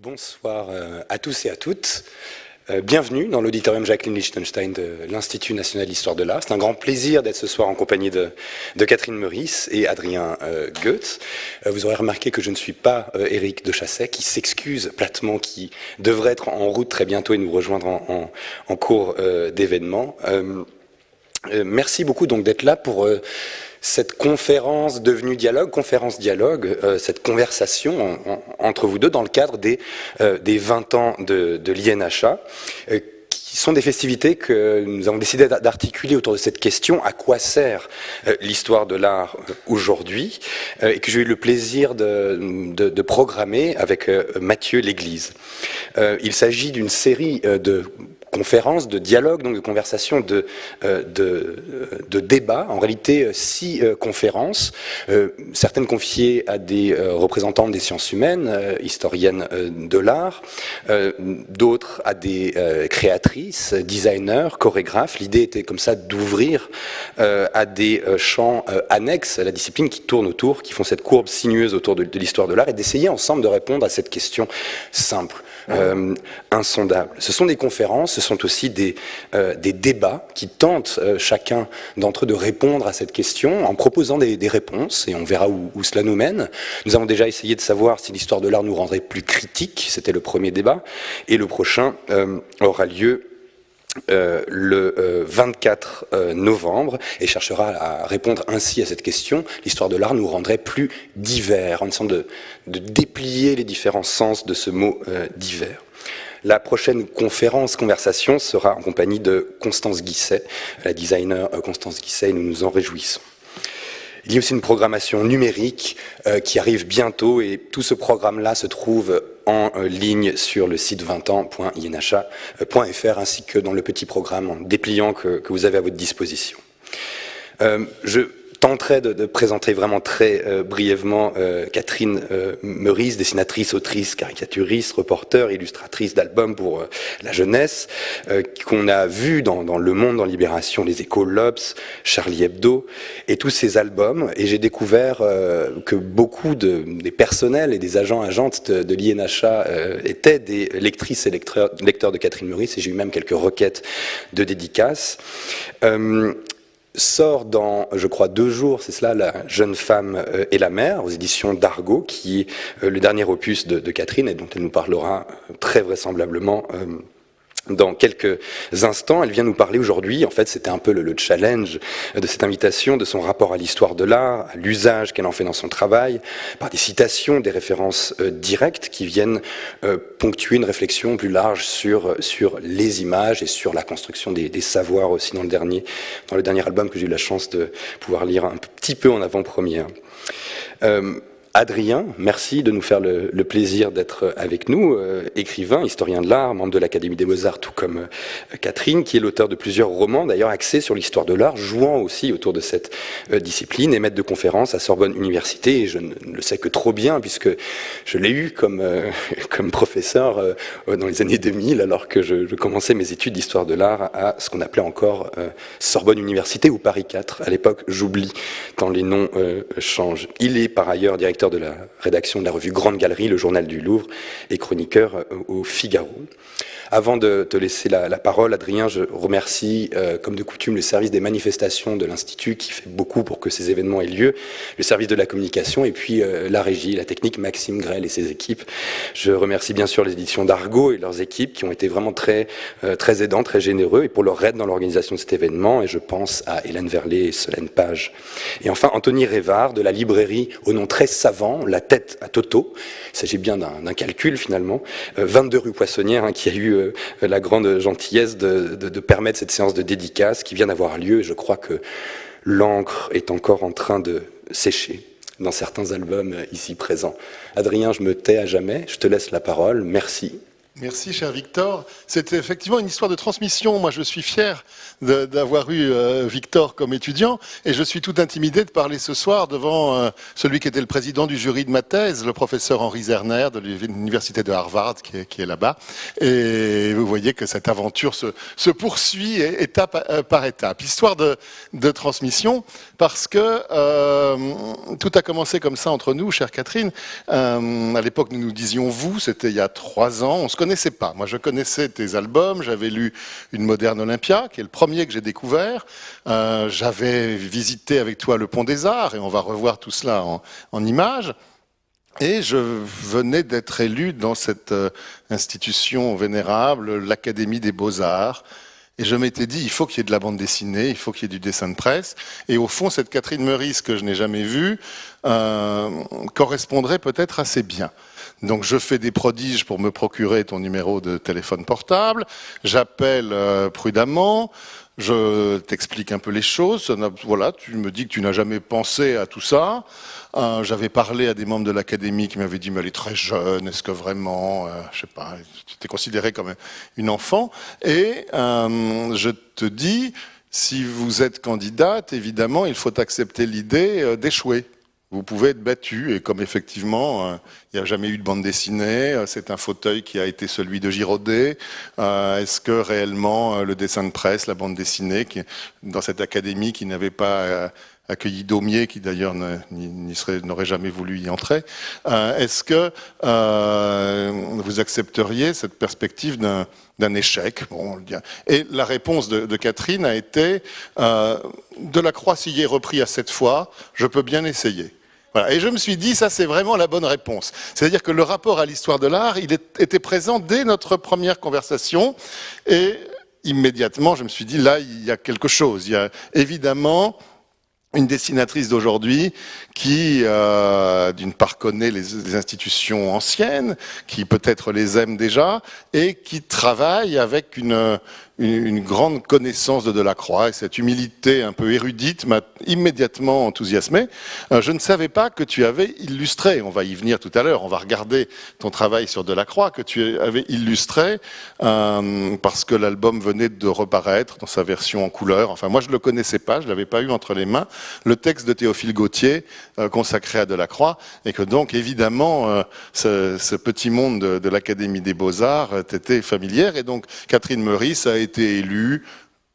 Bonsoir à tous et à toutes. Bienvenue dans l'auditorium Jacqueline Lichtenstein de l'Institut national d'histoire de l'art. C'est un grand plaisir d'être ce soir en compagnie de Catherine Meurice et Adrien Goetz. Vous aurez remarqué que je ne suis pas Éric de Chasset, qui s'excuse platement, qui devrait être en route très bientôt et nous rejoindre en cours d'événement. Merci beaucoup donc d'être là pour cette conférence devenue dialogue, cette conversation entre vous deux dans le cadre des 20 ans de l'INHA, qui sont des festivités que nous avons décidé d'articuler autour de cette question: à quoi sert l'histoire de l'art aujourd'hui, et que j'ai eu le plaisir de programmer avec Mathieu L'Église. Il s'agit d'une série de conférences, de dialogues, donc de conversations, de débats. En réalité, 6 conférences, certaines confiées à des représentantes des sciences humaines, historiennes de l'art, d'autres à des créatrices, designers, chorégraphes. L'idée était comme ça d'ouvrir à des champs annexes à la discipline qui tournent autour, qui font cette courbe sinueuse autour de l'histoire de l'art, et d'essayer ensemble de répondre à cette question simple, insondable. Ce sont des conférences, ce sont aussi des débats qui tentent chacun d'entre eux de répondre à cette question en proposant des réponses, et on verra où cela nous mène. Nous avons déjà essayé de savoir si l'histoire de l'art nous rendrait plus critiques, c'était le premier débat, et le prochain aura lieu le 24 novembre et cherchera à répondre ainsi à cette question: l'histoire de l'art nous rendrait plus divers, en essayant de déplier les différents sens de ce mot divers. La prochaine conversation sera en compagnie de Constance Guisset, la designer Constance Guisset, et nous nous en réjouissons. Il y a aussi une programmation numérique qui arrive bientôt, et tout ce programme-là se trouve en ligne sur le site 20ans.inha.fr, ainsi que dans le petit programme en dépliant que vous avez à votre disposition. Je tenterai de présenter vraiment très brièvement Catherine Meurice, dessinatrice, autrice, caricaturiste, reporter, illustratrice d'albums pour la jeunesse, qu'on a vu dans Le Monde, dans Libération, Les Échos, l'Obs, Charlie Hebdo, et tous ces albums. Et j'ai découvert que beaucoup des personnels et des agents-agentes de l'INHA étaient des lectrices et lecteurs de Catherine Meurice, et j'ai eu même quelques requêtes de dédicaces. Sort dans, je crois, 2 jours, c'est cela, La jeune femme et la mère, aux éditions d'Argo, qui est le dernier opus de Catherine, et dont elle nous parlera très vraisemblablement dans quelques instants. Elle vient nous parler aujourd'hui, en fait c'était un peu le challenge de cette invitation, de son rapport à l'histoire de l'art, à l'usage qu'elle en fait dans son travail, par des citations, des références directes qui viennent ponctuer une réflexion plus large sur les images et sur la construction des savoirs aussi dans le dernier album que j'ai eu la chance de pouvoir lire un petit peu en avant-première. Adrien, merci de nous faire le plaisir d'être avec nous, écrivain, historien de l'art, membre de l'Académie des Beaux-Arts, tout comme Catherine, qui est l'auteur de plusieurs romans, d'ailleurs axés sur l'histoire de l'art, jouant aussi autour de cette discipline, et maître de conférences à Sorbonne Université, et je ne le sais que trop bien, puisque je l'ai eu comme professeur dans les années 2000, alors que je commençais mes études d'histoire de l'art à ce qu'on appelait encore Sorbonne Université ou Paris 4. À l'époque, j'oublie, tant les noms changent. Il est par ailleurs directeur de la rédaction de la revue Grande Galerie, le journal du Louvre, et chroniqueur au Figaro. Avant de te laisser la parole, Adrien, je remercie, comme de coutume, le service des manifestations de l'Institut, qui fait beaucoup pour que ces événements aient lieu, le service de la communication, et puis la régie, la technique, Maxime Grel et ses équipes. Je remercie bien sûr les éditions d'Argo et leurs équipes, qui ont été vraiment très aidants, très généreux, et pour leur aide dans l'organisation de cet événement, et je pense à Hélène Verlet et Solène Page. Et enfin, Anthony Révard, de la librairie au nom très savant, La Tête à Toto. Il s'agit bien d'un calcul, finalement. 22 rue Poissonnière, qui a eu la grande gentillesse de permettre cette séance de dédicace qui vient d'avoir lieu. Je crois que l'encre est encore en train de sécher dans certains albums ici présents. Adrien, je me tais à jamais, je te laisse la parole. Merci Merci, cher Victor. C'est effectivement une histoire de transmission. Moi, je suis fier d'avoir eu Victor comme étudiant et je suis tout intimidé de parler ce soir devant celui qui était le président du jury de ma thèse, le professeur Henri Zerner de l'université de Harvard, qui est là-bas. Et vous voyez que cette aventure se poursuit étape par étape. Histoire de transmission, parce que tout a commencé comme ça entre nous, chère Catherine. À l'époque, nous nous disions vous, c'était il y a 3 ans. On se connaissait pas. Moi, je connaissais tes albums, j'avais lu Une moderne Olympia, qui est le premier que j'ai découvert. J'avais visité avec toi le Pont des Arts, et on va revoir tout cela en images. Et je venais d'être élu dans cette institution vénérable, l'Académie des Beaux-Arts. Et je m'étais dit, il faut qu'il y ait de la bande dessinée, il faut qu'il y ait du dessin de presse. Et au fond, cette Catherine Meurice, que je n'ai jamais vue, correspondrait peut-être assez bien. Donc je fais des prodiges pour me procurer ton numéro de téléphone portable, j'appelle prudemment, je t'explique un peu les choses, voilà, tu me dis que tu n'as jamais pensé à tout ça. J'avais parlé à des membres de l'académie qui m'avaient dit mais elle est très jeune, est-ce que vraiment, je sais pas, tu t'es considérée comme une enfant. Et je te dis, si vous êtes candidate, évidemment, il faut accepter l'idée d'échouer. Vous pouvez être battu, et comme effectivement, il n'y a jamais eu de bande dessinée, c'est un fauteuil qui a été celui de Giraudet. Est-ce que réellement le dessin de presse, la bande dessinée, dans cette académie qui n'avait pas accueilli Daumier, qui d'ailleurs n'aurait jamais voulu y entrer, est-ce que vous accepteriez cette perspective d'un échec? Bon, et la réponse de Catherine a été Delacroix s'y est repris à 7 fois, je peux bien essayer. Voilà. Et je me suis dit, ça c'est vraiment la bonne réponse. C'est-à-dire que le rapport à l'histoire de l'art, il était présent dès notre première conversation, et immédiatement je me suis dit, là il y a quelque chose. Il y a évidemment une dessinatrice d'aujourd'hui qui, d'une part, connaît les institutions anciennes, qui peut-être les aime déjà, et qui travaille avec une grande connaissance de Delacroix. Et cette humilité un peu érudite m'a immédiatement enthousiasmé. Je ne savais pas que tu avais illustré, on va y venir tout à l'heure, on va regarder ton travail sur Delacroix, que tu avais illustré, parce que l'album venait de reparaître dans sa version en couleur. Enfin, moi, je ne le connaissais pas, je ne l'avais pas eu entre les mains. Le texte de Théophile Gautier, consacré à Delacroix, et que donc, évidemment, ce petit monde de l'Académie des Beaux-Arts t'était familière. Et donc, Catherine Meurice a été élue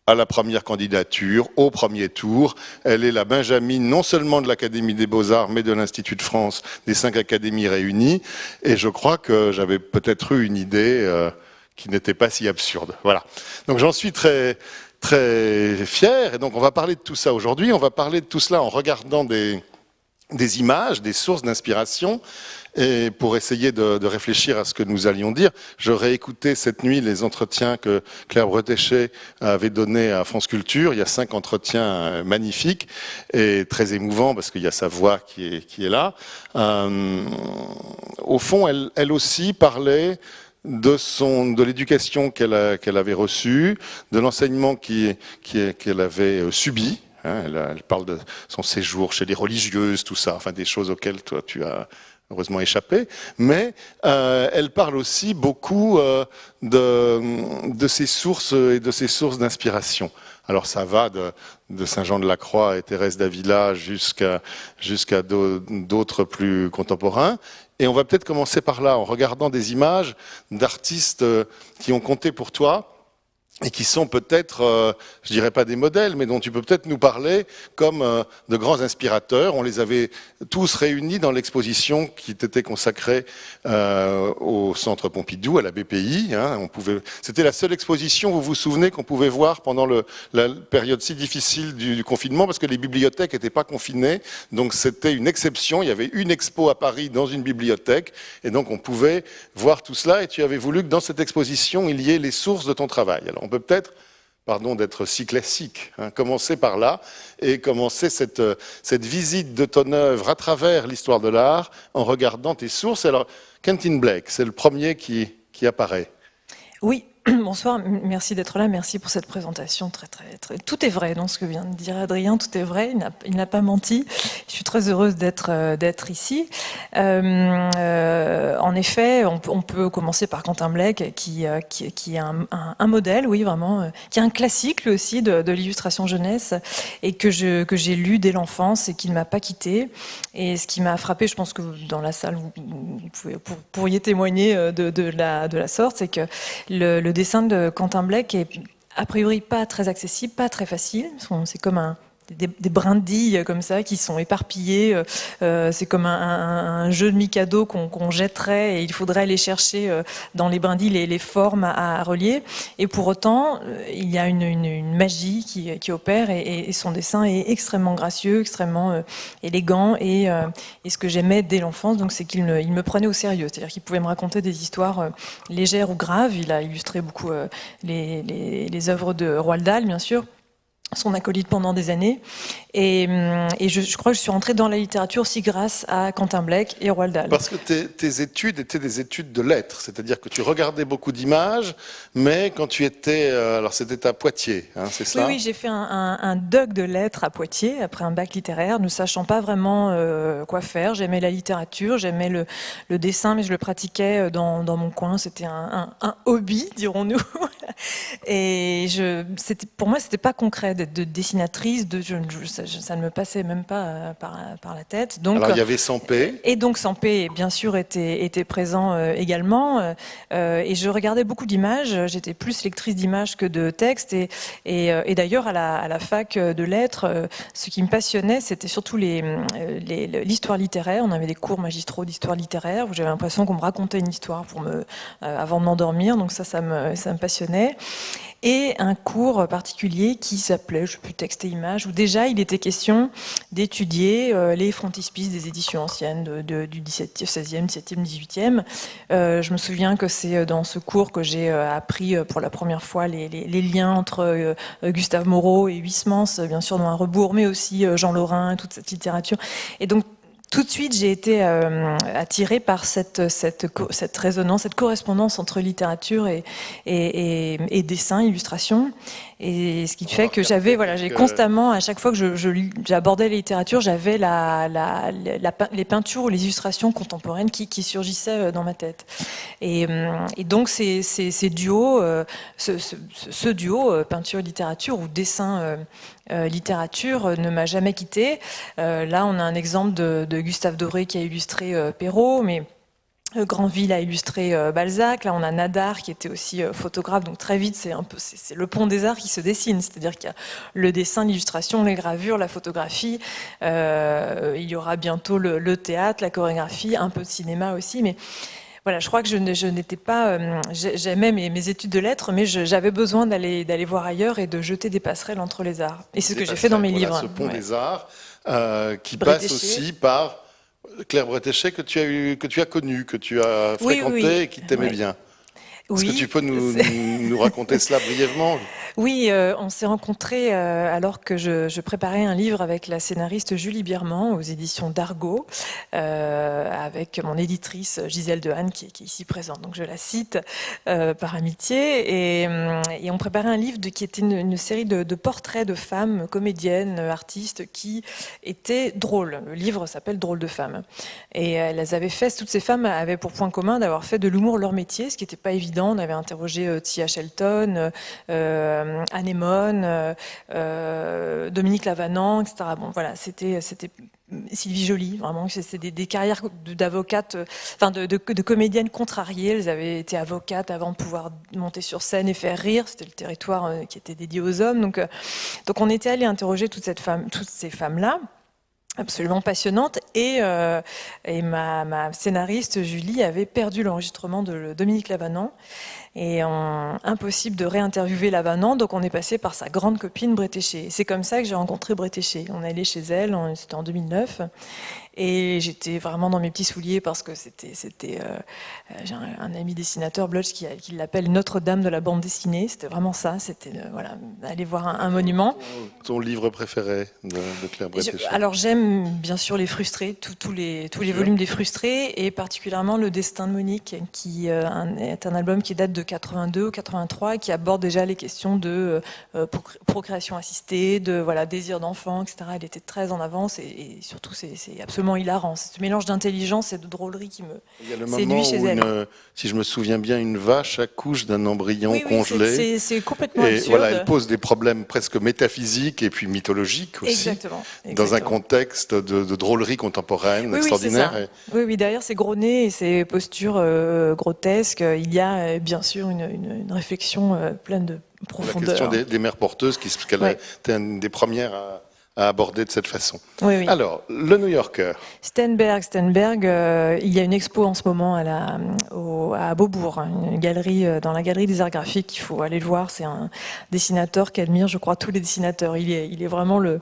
à la première candidature, au premier tour. Elle est la Benjamine, non seulement de l'Académie des Beaux-Arts, mais de l'Institut de France, des 5 académies réunies. Et je crois que j'avais peut-être eu une idée qui n'était pas si absurde. Voilà. Donc j'en suis très, très fier. Et donc on va parler de tout ça aujourd'hui. On va parler de tout cela en regardant des images, des sources d'inspiration. Et pour essayer de réfléchir à ce que nous allions dire, je réécoutais cette nuit les entretiens que Claire Bretéché avait donnés à France Culture. Il y a 5 entretiens magnifiques et très émouvants parce qu'il y a sa voix qui est là. Au fond, elle aussi parlait de l'éducation qu'elle avait reçue, de l'enseignement qu'elle avait subi. Elle parle de son séjour chez les religieuses, tout ça, enfin des choses auxquelles toi tu as heureusement échappé, mais elle parle aussi beaucoup de ses sources et de ses sources d'inspiration. Alors ça va de Saint-Jean-de-la-Croix et Thérèse d'Avila jusqu'à d'autres plus contemporains. Et on va peut-être commencer par là, en regardant des images d'artistes qui ont compté pour toi, et qui sont peut-être, je dirais pas des modèles, mais dont tu peux peut-être nous parler comme de grands inspirateurs. On les avait tous réunis dans l'exposition qui était consacrée au Centre Pompidou, à la BPI. C'était la seule exposition, vous vous souvenez, qu'on pouvait voir pendant la période si difficile du confinement, parce que les bibliothèques n'étaient pas confinées, donc c'était une exception. Il y avait une expo à Paris dans une bibliothèque, et donc on pouvait voir tout cela, et tu avais voulu que dans cette exposition, il y ait les sources de ton travail. Alors, on peut peut-être, pardon d'être si classique, commencer par là et commencer cette visite de ton œuvre à travers l'histoire de l'art en regardant tes sources. Alors, Quentin Blake, c'est le premier qui apparaît. Oui, Bonsoir, merci d'être là, merci pour cette présentation très. Tout est vrai dans ce que vient de dire Adrien, tout est vrai, il n'a pas menti. Je suis très heureuse d'être ici. En effet, on peut commencer par Quentin Blake, qui est un modèle, oui, vraiment, qui est un classique, lui aussi, de l'illustration jeunesse, et que j'ai lu dès l'enfance et qui ne m'a pas quitté. Et ce qui m'a frappé, je pense que dans la salle, vous pourriez témoigner de la sorte, c'est que le dessin de Quentin Blake est a priori pas très accessible, pas très facile. C'est comme des brindilles comme ça qui sont éparpillées. C'est comme un jeu de Mikado qu'on jetterait et il faudrait aller chercher dans les brindilles les formes à relier. Et pour autant, il y a une magie qui opère et son dessin est extrêmement gracieux, extrêmement élégant. Et ce que j'aimais dès l'enfance, donc, c'est qu'il me prenait au sérieux. C'est-à-dire qu'il pouvait me raconter des histoires légères ou graves. Il a illustré beaucoup les œuvres de Roald Dahl, bien sûr, son acolyte pendant des années. Et je crois que je suis rentrée dans la littérature aussi grâce à Quentin Blake et Roald Dahl. Parce que tes études étaient des études de lettres, c'est-à-dire que tu regardais beaucoup d'images, mais quand tu étais... alors c'était à Poitiers, hein, c'est ça? Oui, j'ai fait un doc de lettres à Poitiers, après un bac littéraire, ne sachant pas vraiment quoi faire. J'aimais la littérature, j'aimais le dessin, mais je le pratiquais dans mon coin. C'était un hobby, dirons-nous. Et pour moi, c'était pas concret d'être de dessinatrice, ça ne me passait même pas par la tête. Donc, alors il y avait Sampé. Et donc Sampé, bien sûr, était présent également. Et je regardais beaucoup d'images. J'étais plus lectrice d'images que de textes. Et d'ailleurs, à la fac de lettres, ce qui me passionnait, c'était surtout l'histoire littéraire. On avait des cours magistraux d'histoire littéraire où j'avais l'impression qu'on me racontait une histoire avant de m'endormir. Donc ça me passionnait. Et un cours particulier qui s'appelait, je ne sais plus, texte et images, où déjà il était question d'étudier les frontispices des éditions anciennes du 16e, 17e, 18e. Je me souviens que c'est dans ce cours que j'ai appris pour la première fois les liens entre Gustave Moreau et Huysmans, bien sûr dans un rebours, mais aussi Jean Lorrain et toute cette littérature. Et donc, tout de suite, j'ai été attirée par cette résonance, cette correspondance entre littérature et dessin, illustration. Et ce qui fait que j'ai constamment, à chaque fois que j'abordais la littérature, j'avais les peintures ou les illustrations contemporaines qui surgissaient dans ma tête. Et donc ces duos, ce duo peinture-littérature ou dessin littérature ne m'a jamais quitté. Là, on a un exemple de Gustave Doré qui a illustré Perrault, mais Granville a illustré Balzac. Là, on a Nadar qui était aussi photographe. Donc très vite, c'est le pont des arts qui se dessine. C'est-à-dire qu'il y a le dessin, l'illustration, les gravures, la photographie. Il y aura bientôt le théâtre, la chorégraphie, un peu de cinéma aussi. Mais voilà, je crois que je n'étais pas... J'aimais mes études de lettres, mais j'avais besoin d'aller voir ailleurs et de jeter des passerelles entre les arts. Et c'est ce que j'ai fait dans mes livres. Ce pont des arts qui passe aussi par Claire Bretéché que tu as connu, que tu as fréquenté et qui t'aimait bien. Est-ce que tu peux nous raconter cela brièvement? Oui, on s'est rencontrés alors que je préparais un livre avec la scénariste Julie Biermann aux éditions d'Argo, avec mon éditrice Gisèle Dehaene qui est ici présente. Donc je la cite par amitié. Et on préparait un livre qui était une série de portraits de femmes, comédiennes, artistes, qui étaient drôles. Le livre s'appelle Drôles de femmes. Et elles avaient fait, toutes ces femmes avaient pour point commun d'avoir fait de l'humour leur métier, ce qui n'était pas évident. On avait interrogé Tia Shelton, Anémone, Dominique Lavanant, etc. Bon, voilà, c'était Sylvie Joly, vraiment, c'était des carrières d'avocates, enfin de comédiennes contrariées. Elles avaient été avocates avant de pouvoir monter sur scène et faire rire. C'était le territoire qui était dédié aux hommes. Donc on était allé interroger toutes ces femmes-là, absolument passionnante, et ma scénariste Julie avait perdu l'enregistrement de Dominique Lavanant, et impossible de réinterviewer Lavanant, donc on est passé par sa grande copine Bretéché. C'est comme ça que j'ai rencontré Bretéché. On est allé chez elle, c'était en 2009, Et j'étais vraiment dans mes petits souliers parce que j'ai un ami dessinateur, Blotch, qui l'appelle Notre-Dame de la bande dessinée. C'était vraiment ça. C'était voilà, aller voir un monument. Ton livre préféré de Claire Bretéché? Alors j'aime bien sûr Les Frustrés, tous les volumes des Frustrés, et particulièrement Le Destin de Monique, qui est un album qui date de 82 ou 83 et qui aborde déjà les questions de procréation assistée, de voilà, désir d'enfant, etc. Elle était très en avance et surtout c'est absolument hilarant. C'est ce mélange d'intelligence et de drôlerie qui me séduit chez elle. Si je me souviens bien, une vache accouche d'un embryon congelé. C'est complètement et absurde. Voilà, elle pose des problèmes presque métaphysiques et puis mythologiques aussi. Exactement. Dans un contexte de drôlerie contemporaine extraordinaire. Oui, derrière ces gros nez et ces postures grotesques, il y a bien sûr une réflexion pleine de profondeur. La question des mères porteuses, qu'elle était une des premières à aborder de cette façon. Oui. Alors, le New Yorker. Steinberg, il y a une expo en ce moment à Beaubourg, une galerie, dans la galerie des arts graphiques, il faut aller le voir. C'est un dessinateur qui admire, je crois, tous les dessinateurs. Il est vraiment le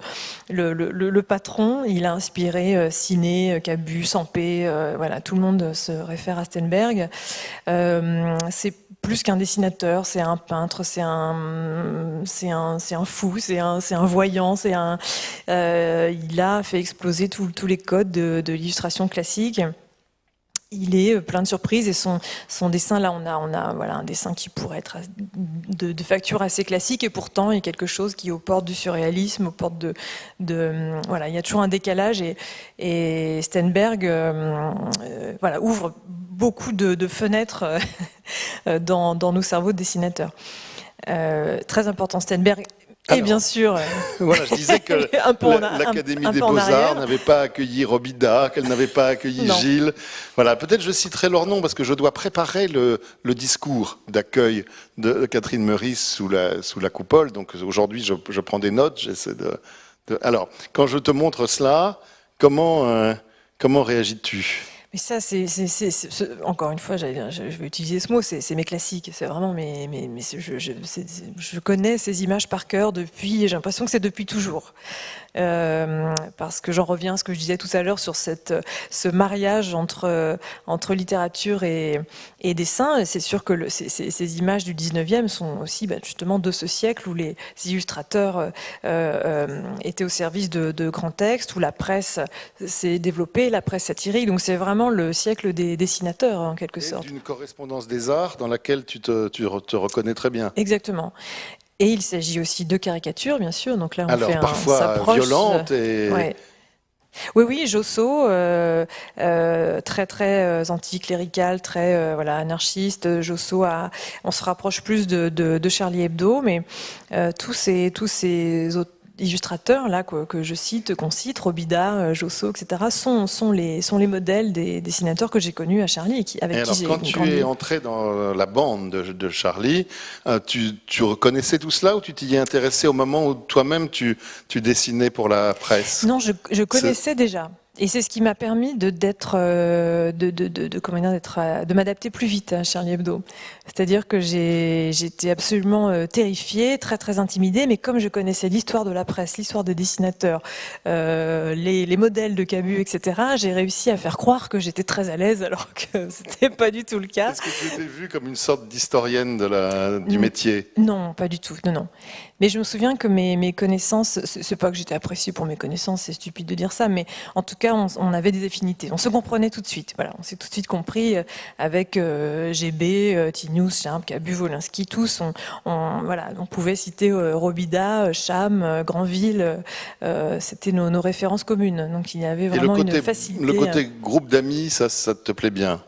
patron. Il a inspiré Ciné, Cabu, Sampé, voilà, tout le monde se réfère à Steinberg. C'est plus qu'un dessinateur, c'est un peintre, c'est un fou, c'est un voyant, il a fait exploser tous les codes de l'illustration classique. Il est plein de surprises et son dessin, là, on a voilà, un dessin qui pourrait être de facture assez classique et pourtant il y a quelque chose qui est aux portes du surréalisme, aux portes voilà, il y a toujours un décalage et Steinberg voilà, ouvre beaucoup de fenêtres dans nos cerveaux de dessinateurs. Très important, Steinberg. Et bien sûr. Voilà, je disais que l'Académie des Beaux-Arts n'avait pas accueilli Robida, qu'elle n'avait pas accueilli Gilles. Voilà, peut-être je citerai leur nom parce que je dois préparer le discours d'accueil de Catherine Meurice sous la coupole. Donc aujourd'hui, je prends des notes. J'essaie Alors, quand je te montre cela, comment réagis-tu ? Mais ça, encore une fois, je vais utiliser ce mot, c'est mes classiques, c'est vraiment je connais ces images par cœur j'ai l'impression que c'est depuis toujours. Parce que j'en reviens à ce que je disais tout à l'heure sur ce mariage entre littérature et dessin. Et c'est sûr que ces images du 19e sont aussi justement de ce siècle où les illustrateurs étaient au service de grands textes, où la presse s'est développée, la presse satirique. Donc c'est vraiment le siècle des dessinateurs en quelque sorte. D'une correspondance des arts dans laquelle tu te reconnais très bien. Exactement. Et il s'agit aussi de caricatures, bien sûr. Donc là, parfois violentes et... Ouais. Oui, Josso, très très anticlérical, très voilà, anarchiste. Josso, on se rapproche plus de Charlie Hebdo, mais tous ces autres illustrateurs là que je cite, qu'on cite, Robida, Josso, etc., sont les modèles des dessinateurs que j'ai connus à Charlie avec qui j'ai grandi. Quand tu es entré dans la bande de Charlie, tu reconnaissais tout cela ou tu t'y es intéressé au moment où toi-même tu dessinais pour la presse? Non, je connaissais déjà. Et c'est ce qui m'a permis de m'adapter plus vite à Charlie Hebdo. C'est-à-dire que j'étais absolument terrifiée, très très intimidée, mais comme je connaissais l'histoire de la presse, l'histoire des dessinateurs, les modèles de Cabu, etc., j'ai réussi à faire croire que j'étais très à l'aise, alors que c'était pas du tout le cas. Est-ce que tu étais vue comme une sorte d'historienne du métier? Non, pas du tout, non. Mais je me souviens que mes connaissances, c'est pas que j'étais appréciée pour mes connaissances, c'est stupide de dire ça, mais en tout cas, on avait des affinités. On se comprenait tout de suite. Voilà, on s'est tout de suite compris avec GB, Tinius, Charme, Cabu, Wolinski, tous. On pouvait citer Robida, Cham, Granville. C'était nos références communes. Donc il y avait vraiment une facilité. Le côté groupe d'amis, ça te plaît bien?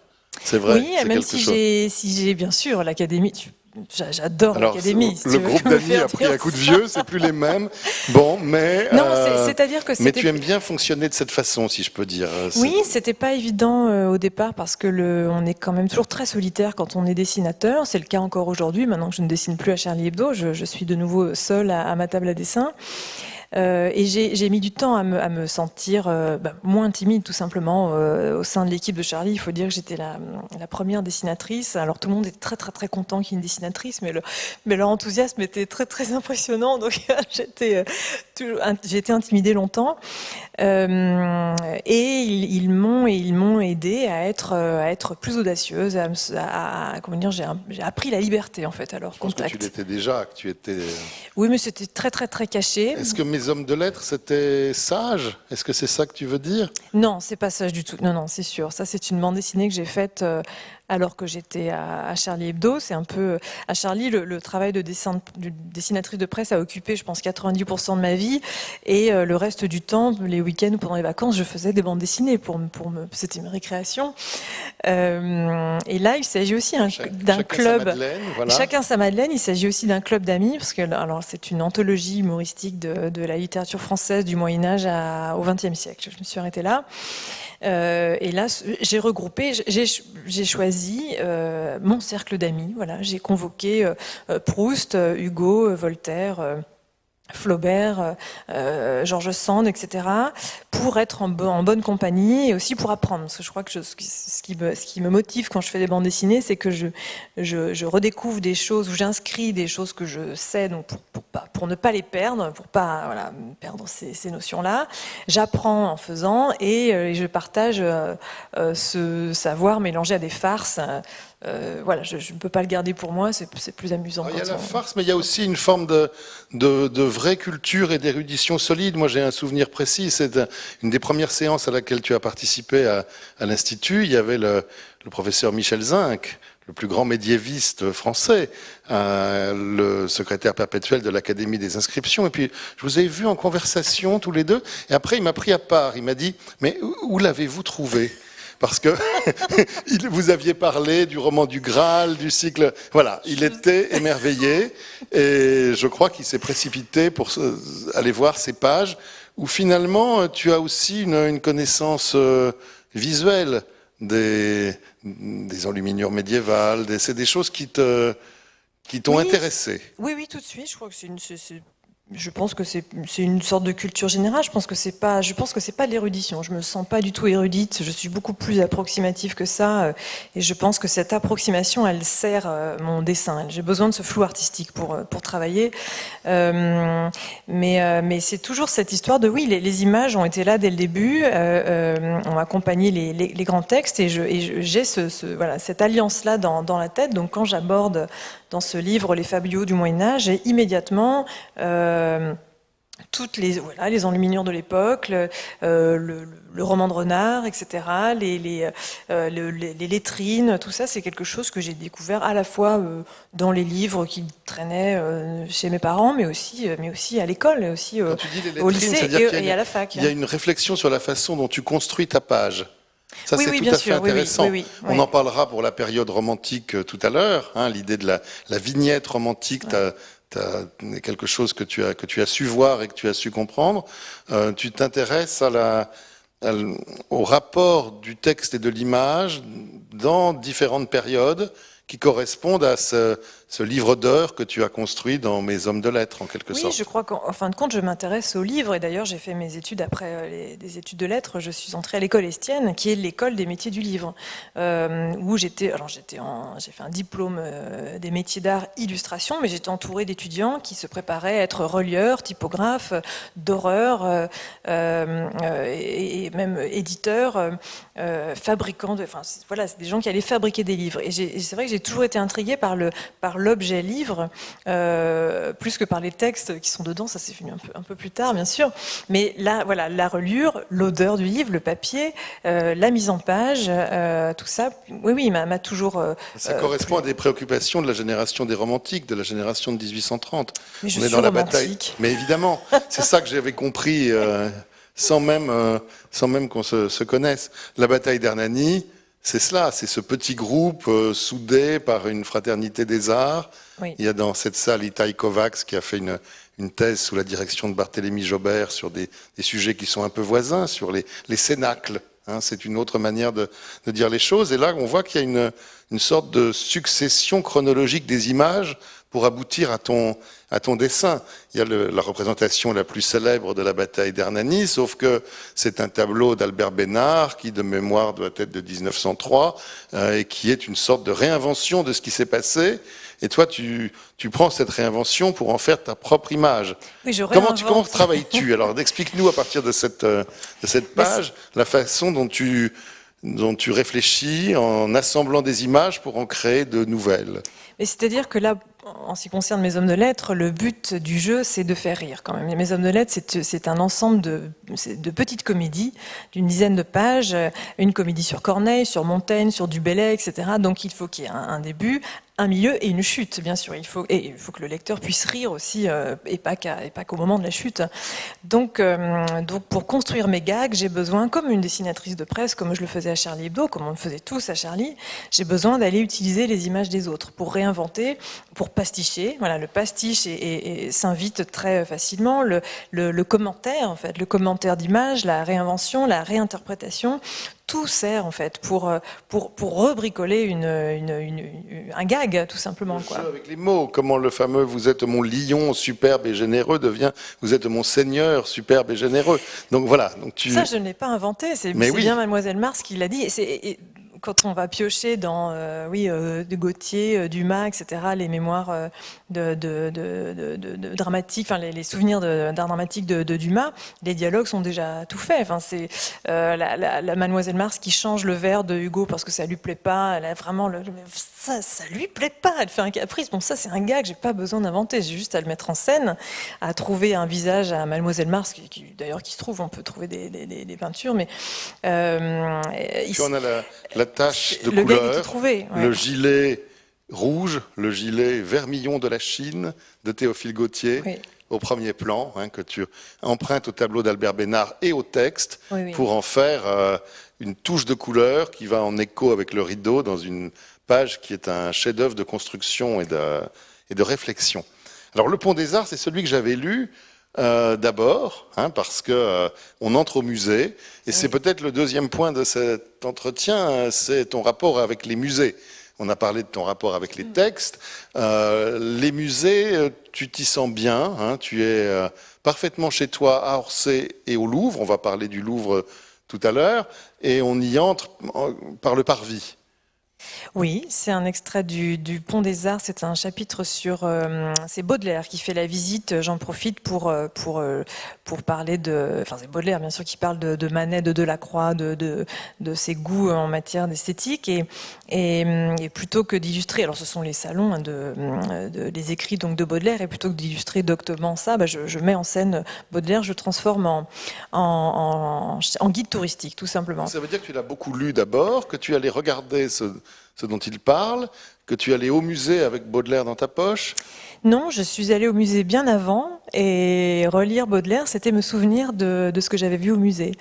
C'est vrai. Oui, même si j'ai bien sûr l'Académie. J'adore l'Académie. Le groupe d'amis a pris un coup de vieux, c'est plus les mêmes. Bon, mais non, c'est-à-dire que mais tu aimes bien fonctionner de cette façon, si je peux dire. Oui, c'était pas évident au départ parce que on est quand même toujours très solitaire quand on est dessinateur. C'est le cas encore aujourd'hui. Maintenant que je ne dessine plus à Charlie Hebdo, je suis de nouveau seule à ma table à dessin. Et j'ai mis du temps à me sentir moins timide, tout simplement, au sein de l'équipe de Charlie. Il faut dire que j'étais la première dessinatrice. Alors tout le monde est très très très content qu'il y ait une dessinatrice, mais leur enthousiasme était très très impressionnant. Donc j'ai été intimidée longtemps. Et ils m'ont aidé à être plus audacieuse, comment dire, j'ai appris la liberté en fait. Alors je pense que tu l'étais déjà, que tu étais. Oui, mais c'était très très très caché. Est-ce que Mes hommes de lettres c'était sage? Est-ce que c'est ça que tu veux dire? Non, c'est pas sage du tout. Non, c'est sûr. Ça, c'est une bande dessinée que j'ai faite alors que j'étais à Charlie Hebdo. C'est un peu à Charlie, le travail de dessinatrice de presse a occupé, je pense, 90% de ma vie, et le reste du temps, les week-ends ou pendant les vacances, je faisais des bandes dessinées c'était mes récréations. Et là, il s'agit aussi d'un club. Sa Madeleine, voilà. Chacun sa Madeleine. Il s'agit aussi d'un club d'amis, parce que alors c'est une anthologie humoristique de la littérature française du Moyen Âge au XXe siècle. Je me suis arrêtée là. Et là, j'ai regroupé, j'ai choisi mon cercle d'amis. Voilà, j'ai convoqué Proust, Hugo, Voltaire, Flaubert, George Sand, etc., pour être en bonne compagnie et aussi pour apprendre. Parce que je crois que ce qui me motive quand je fais des bandes dessinées, c'est que je redécouvre des choses, ou j'inscris des choses que je sais, donc pour ne pas les perdre, pour pas perdre ces notions-là. J'apprends en faisant et je partage ce savoir mélangé à des farces. Voilà, je ne peux pas le garder pour moi, c'est plus amusant. Il y a la farce, mais il y a aussi une forme de vraie culture et d'érudition solide. Moi, j'ai un souvenir précis, c'est une des premières séances à laquelle tu as participé à l'Institut. Il y avait le professeur Michel Zinc, le plus grand médiéviste français, le secrétaire perpétuel de l'Académie des inscriptions. Et puis, je vous ai vu en conversation tous les deux. Et après, il m'a pris à part. Il m'a dit, mais où l'avez-vous trouvé ? Parce que vous aviez parlé du roman du Graal, du cycle. Voilà, il était émerveillé. Et je crois qu'il s'est précipité pour aller voir ces pages où finalement, tu as aussi une connaissance visuelle des enluminures médiévales. C'est des choses qui t'ont intéressé. Oui, tout de suite. Je crois que je pense que c'est une sorte de culture générale. Je pense que c'est pas de l'érudition. Je me sens pas du tout érudite. Je suis beaucoup plus approximative que ça. Et je pense que cette approximation, elle sert mon dessin. J'ai besoin de ce flou artistique pour travailler. Mais c'est toujours cette histoire de les images ont été là dès le début, ont accompagné les grands textes, et j'ai cette alliance-là dans la tête. Donc quand j'aborde dans ce livre les fabliaux du Moyen-Âge, j'ai immédiatement toutes les enluminures de l'époque, le roman de Renard, etc., les lettrines, tout ça, c'est quelque chose que j'ai découvert à la fois dans les livres qui traînaient chez mes parents, mais aussi à l'école, et aussi au lycée et à la fac. Il y a une réflexion sur la façon dont tu construis ta page. Ça, oui, c'est tout bien à fait sûr, intéressant. oui. On en parlera pour la période romantique tout à l'heure. L'idée de la vignette romantique, t'as quelque chose que tu as su voir et que tu as su comprendre. Tu t'intéresses au rapport du texte et de l'image dans différentes périodes qui correspondent à ce livre d'heures que tu as construit dans Mes hommes de lettres, en quelque sorte. Oui, je crois qu'en fin de compte, je m'intéresse aux livres, et d'ailleurs, j'ai fait mes études après des études de lettres. Je suis entrée à l'école Estienne, qui est l'école des métiers du livre, où j'ai fait un diplôme des métiers d'art illustration, mais j'étais entourée d'étudiants qui se préparaient à être relieurs, typographes, d'horreur, et même éditeurs, fabricants. C'est des gens qui allaient fabriquer des livres. Et c'est vrai que j'ai toujours été intriguée par l'objet livre, plus que par les textes qui sont dedans. Ça s'est venu un peu plus tard, bien sûr. Mais là, la reliure, l'odeur du livre, le papier, la mise en page, tout ça, oui, m'a toujours. Ça correspond à des préoccupations de la génération des romantiques, de la génération de 1830. Mais on est dans la bataille. Mais évidemment, c'est ça que j'avais compris, sans même qu'on se connaisse. La bataille d'Hernani. C'est cela, c'est ce petit groupe soudé par une fraternité des arts. Oui. Il y a dans cette salle Itai Kovacs qui a fait une thèse sous la direction de Barthélemy Jobert sur des sujets qui sont un peu voisins, sur les cénacles. C'est une autre manière de dire les choses. Et là, on voit qu'il y a une sorte de succession chronologique des images pour aboutir à ton dessin. Il y a la représentation la plus célèbre de la bataille d'Hernani, sauf que c'est un tableau d'Albert Bénard qui, de mémoire, doit être de 1903 et qui est une sorte de réinvention de ce qui s'est passé. Et toi, tu prends cette réinvention pour en faire ta propre image. Oui, Comment travailles-tu? Alors, explique-nous à partir de cette page la façon dont tu réfléchis en assemblant des images pour en créer de nouvelles. Mais c'est-à-dire que là, en ce qui concerne mes hommes de lettres, le but du jeu, c'est de faire rire quand même. Mes hommes de lettres, c'est un ensemble de petites comédies d'une dizaine de pages, une comédie sur Corneille, sur Montaigne, sur Du Bellay, etc. Donc il faut qu'il y ait un début, un milieu et une chute, bien sûr. Il faut que le lecteur puisse rire aussi, et pas qu'au moment de la chute. Donc pour construire mes gags, j'ai besoin, comme une dessinatrice de presse, comme je le faisais à Charlie Hebdo, comme on le faisait tous à Charlie, j'ai besoin d'aller utiliser les images des autres pour réinventer, pour pasticher. Voilà, le pastiche s'invite très facilement. Le commentaire, en fait, le commentaire d'image, la réinvention, la réinterprétation, tout sert en fait pour rebricoler un gag, tout simplement. Le jeu avec les mots, comment le fameux « vous êtes mon lion superbe et généreux » devient « vous êtes mon seigneur superbe et généreux ». Donc voilà. Ça, je ne l'ai pas inventé, c'est bien Mademoiselle Mars qui l'a dit. Quand on va piocher dans de Gautier, Dumas, etc., les mémoires de dramatiques, enfin les souvenirs d'art dramatique de Dumas, les dialogues sont déjà tout faits. Enfin, c'est la Mademoiselle Mars qui change le vers de Hugo parce que ça lui plaît pas. Elle a vraiment ça lui plaît pas. Elle fait un caprice. Bon, ça c'est un gag, j'ai pas besoin d'inventer. J'ai juste à le mettre en scène, à trouver un visage à Mademoiselle Mars d'ailleurs qui se trouve. On peut trouver des peintures, mais puis on a la tache de le couleur, gag était trouvé, ouais. Le gilet rouge, le gilet vermillon de la Chine de Théophile Gautier, oui, au premier plan, que tu empruntes au tableau d'Albert Bénard et au texte, oui, pour en faire une touche de couleur qui va en écho avec le rideau dans une page qui est un chef-d'œuvre de construction et de réflexion. Alors le Pont des Arts, c'est celui que j'avais lu d'abord, parce que on entre au musée, et c'est peut-être le deuxième point de cet entretien, c'est ton rapport avec les musées. On a parlé de ton rapport avec les textes. Les musées, tu t'y sens bien, tu es parfaitement chez toi à Orsay et au Louvre. On va parler du Louvre tout à l'heure, et on y entre par le parvis. Oui, c'est un extrait du Pont des Arts. C'est un chapitre sur... c'est Baudelaire qui fait la visite. J'en profite pour parler de... Enfin, c'est Baudelaire, bien sûr, qui parle de Manet, de Delacroix, de ses goûts en matière d'esthétique. Et plutôt que d'illustrer... Alors, ce sont les salons, les écrits donc, de Baudelaire. Et plutôt que d'illustrer doctement ça, je mets en scène Baudelaire. Je transforme en guide touristique, tout simplement. Ça veut dire que tu l'as beaucoup lu d'abord, que tu allais regarder ce dont il parle, que tu allais au musée avec Baudelaire dans ta poche? Non, je suis allée au musée bien avant, et relire Baudelaire, c'était me souvenir de ce que j'avais vu au musée.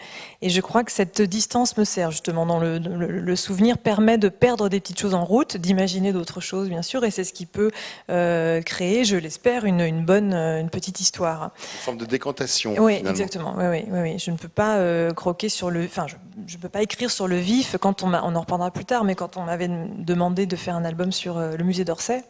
Et je crois que cette distance me sert, justement. Dans le souvenir permet de perdre des petites choses en route, d'imaginer d'autres choses, bien sûr, et c'est ce qui peut créer, je l'espère, une petite histoire. Une forme de décantation, oui, finalement. Exactement. Oui. Je ne peux pas croquer sur le... Enfin, je ne peux pas écrire sur le vif, on en reprendra plus tard, mais quand on m'avait demandé de faire un album sur le musée d'Orsay,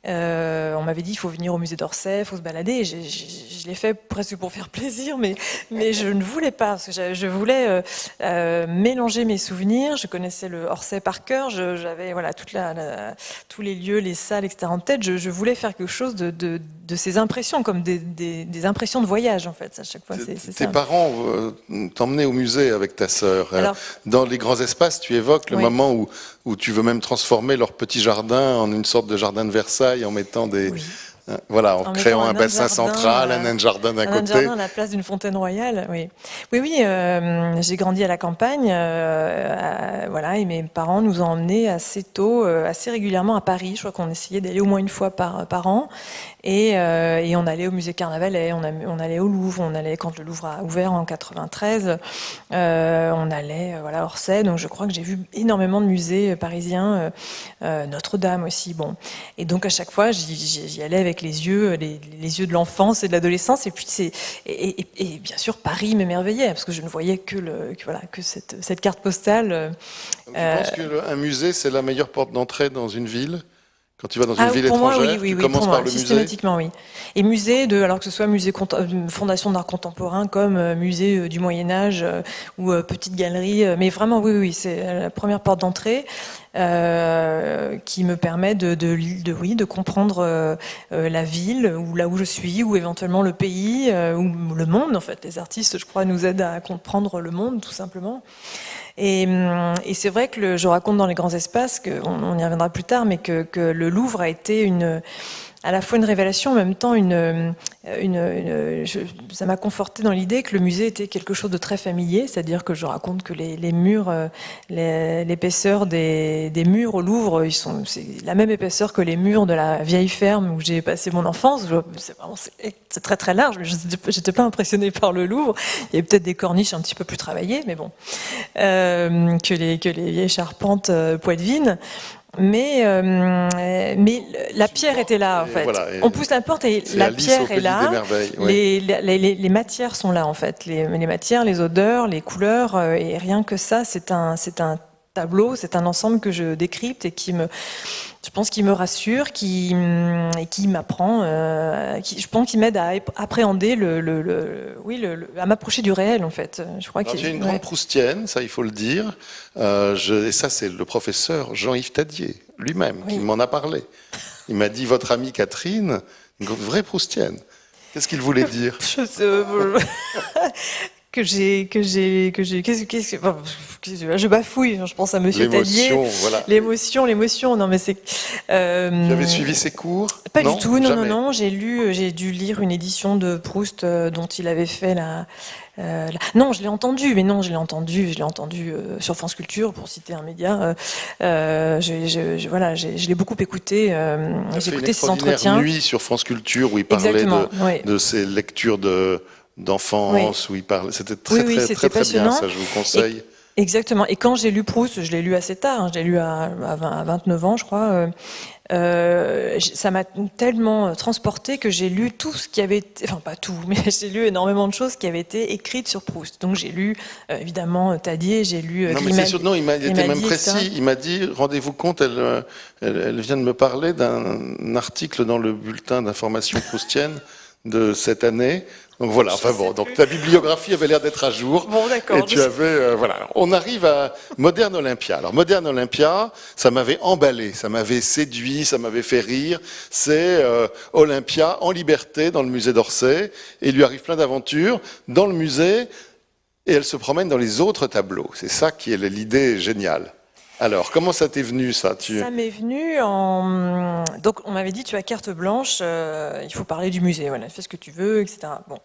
on m'avait dit il faut venir au musée d'Orsay, il faut se balader. Je l'ai fait presque pour faire plaisir, mais je ne voulais pas, parce que je voulais mélanger mes souvenirs. Je connaissais le Orsay par cœur, j'avais tous les lieux, les salles, etc. en tête. Je voulais faire quelque chose de ces impressions, comme des impressions de voyage, en fait. À chaque fois, Tes parents t'emmenaient au musée avec ta sœur. Dans les grands espaces, tu évoques le moment où tu veux même transformer leur petit jardin en une sorte de jardin de Versailles en mettant des... Oui. En créant un bassin central, un nain de jardin d'un côté. Un nain de jardin à la place d'une fontaine royale, oui. Oui, j'ai grandi à la campagne, et mes parents nous ont emmenés assez tôt, assez régulièrement à Paris. Je crois qu'on essayait d'aller au moins une fois par an. Et on allait au musée Carnavalet, on allait au Louvre, on allait quand le Louvre a ouvert en 93, on allait à Orsay. Donc je crois que j'ai vu énormément de musées parisiens, Notre-Dame aussi. Bon, et donc à chaque fois j'y allais avec les yeux de l'enfance et de l'adolescence. Et puis et bien sûr Paris m'émerveillait parce que je ne voyais que cette carte postale. Tu penses qu'un musée c'est la meilleure porte d'entrée dans une ville? Quand tu vas dans une ville pour moi, étrangère, oui, tu commences pour par moi, le musée. systématiquement, oui. Et musée, alors que ce soit musée fondation d'art contemporain comme musée du Moyen-Âge ou petite galerie, mais vraiment, oui, c'est la première porte d'entrée qui me permet de comprendre la ville ou là où je suis, ou éventuellement le pays ou le monde. En fait, les artistes, je crois, nous aident à comprendre le monde, tout simplement. Et c'est vrai que je raconte dans les grands espaces, on y reviendra plus tard, mais que le Louvre a été à la fois une révélation, en même temps ça m'a conforté dans l'idée que le musée était quelque chose de très familier, c'est-à-dire que je raconte que les murs, l'épaisseur des murs au Louvre, c'est la même épaisseur que les murs de la vieille ferme où j'ai passé mon enfance. C'est très très large, mais j'étais pas impressionnée par le Louvre. Il y avait peut-être des corniches un petit peu plus travaillées, mais bon, que les vieilles charpentes Poitevine. Mais la pierre était là, en fait. Voilà, on pousse la porte et la pierre est là. Oui. Les matières sont là, en fait. Les matières, les odeurs, les couleurs. Et rien que ça, c'est un tableau, c'est un ensemble que je décrypte et je pense qu'il me rassure, qui m'apprend, je pense qu'il m'aide à appréhender à m'approcher du réel, en fait. Je crois qu'il y a une grande proustienne, ça il faut le dire. Et ça c'est le professeur Jean-Yves Tadier lui-même qui m'en a parlé. Il m'a dit votre amie Catherine, une vraie proustienne. Qu'est-ce qu'il voulait dire? Je bafouille, je pense à Monsieur Tadier. Voilà. L'émotion, non mais c'est... Tu avais suivi ses cours? Pas du tout, non, j'ai dû lire une édition de Proust dont il avait fait non, je l'ai entendu sur France Culture, pour citer un média. Je l'ai beaucoup écouté. J'ai écouté ses entretiens. Nuit sur France Culture où il parlait de ses lectures d'enfance, où il parlait. C'était très bien, ça, je vous conseille. Exactement. Et quand j'ai lu Proust, je l'ai lu assez tard, je l'ai lu à 29 ans, je crois. Ça m'a tellement transporté que j'ai lu tout ce qui avait été, enfin pas tout, mais j'ai lu énormément de choses qui avaient été écrites sur Proust. Donc j'ai lu évidemment Tadier, j'ai lu Non, il était même précis. Etc. Il m'a dit, rendez-vous compte, elle vient de me parler d'un article dans le bulletin d'information proustienne de cette année. Donc voilà, donc ta bibliographie avait l'air d'être à jour. Bon, d'accord. Et tu avais, On arrive à Moderne Olympia. Alors, Moderne Olympia, ça m'avait emballé, ça m'avait séduit, ça m'avait fait rire. C'est Olympia en liberté dans le musée d'Orsay. Et il lui arrive plein d'aventures dans le musée. Et elle se promène dans les autres tableaux. C'est ça qui est l'idée géniale. Alors, comment ça t'est venu, ça Ça m'est venu Donc, on m'avait dit, tu as carte blanche, il faut parler du musée, voilà, fais ce que tu veux, etc. Bon.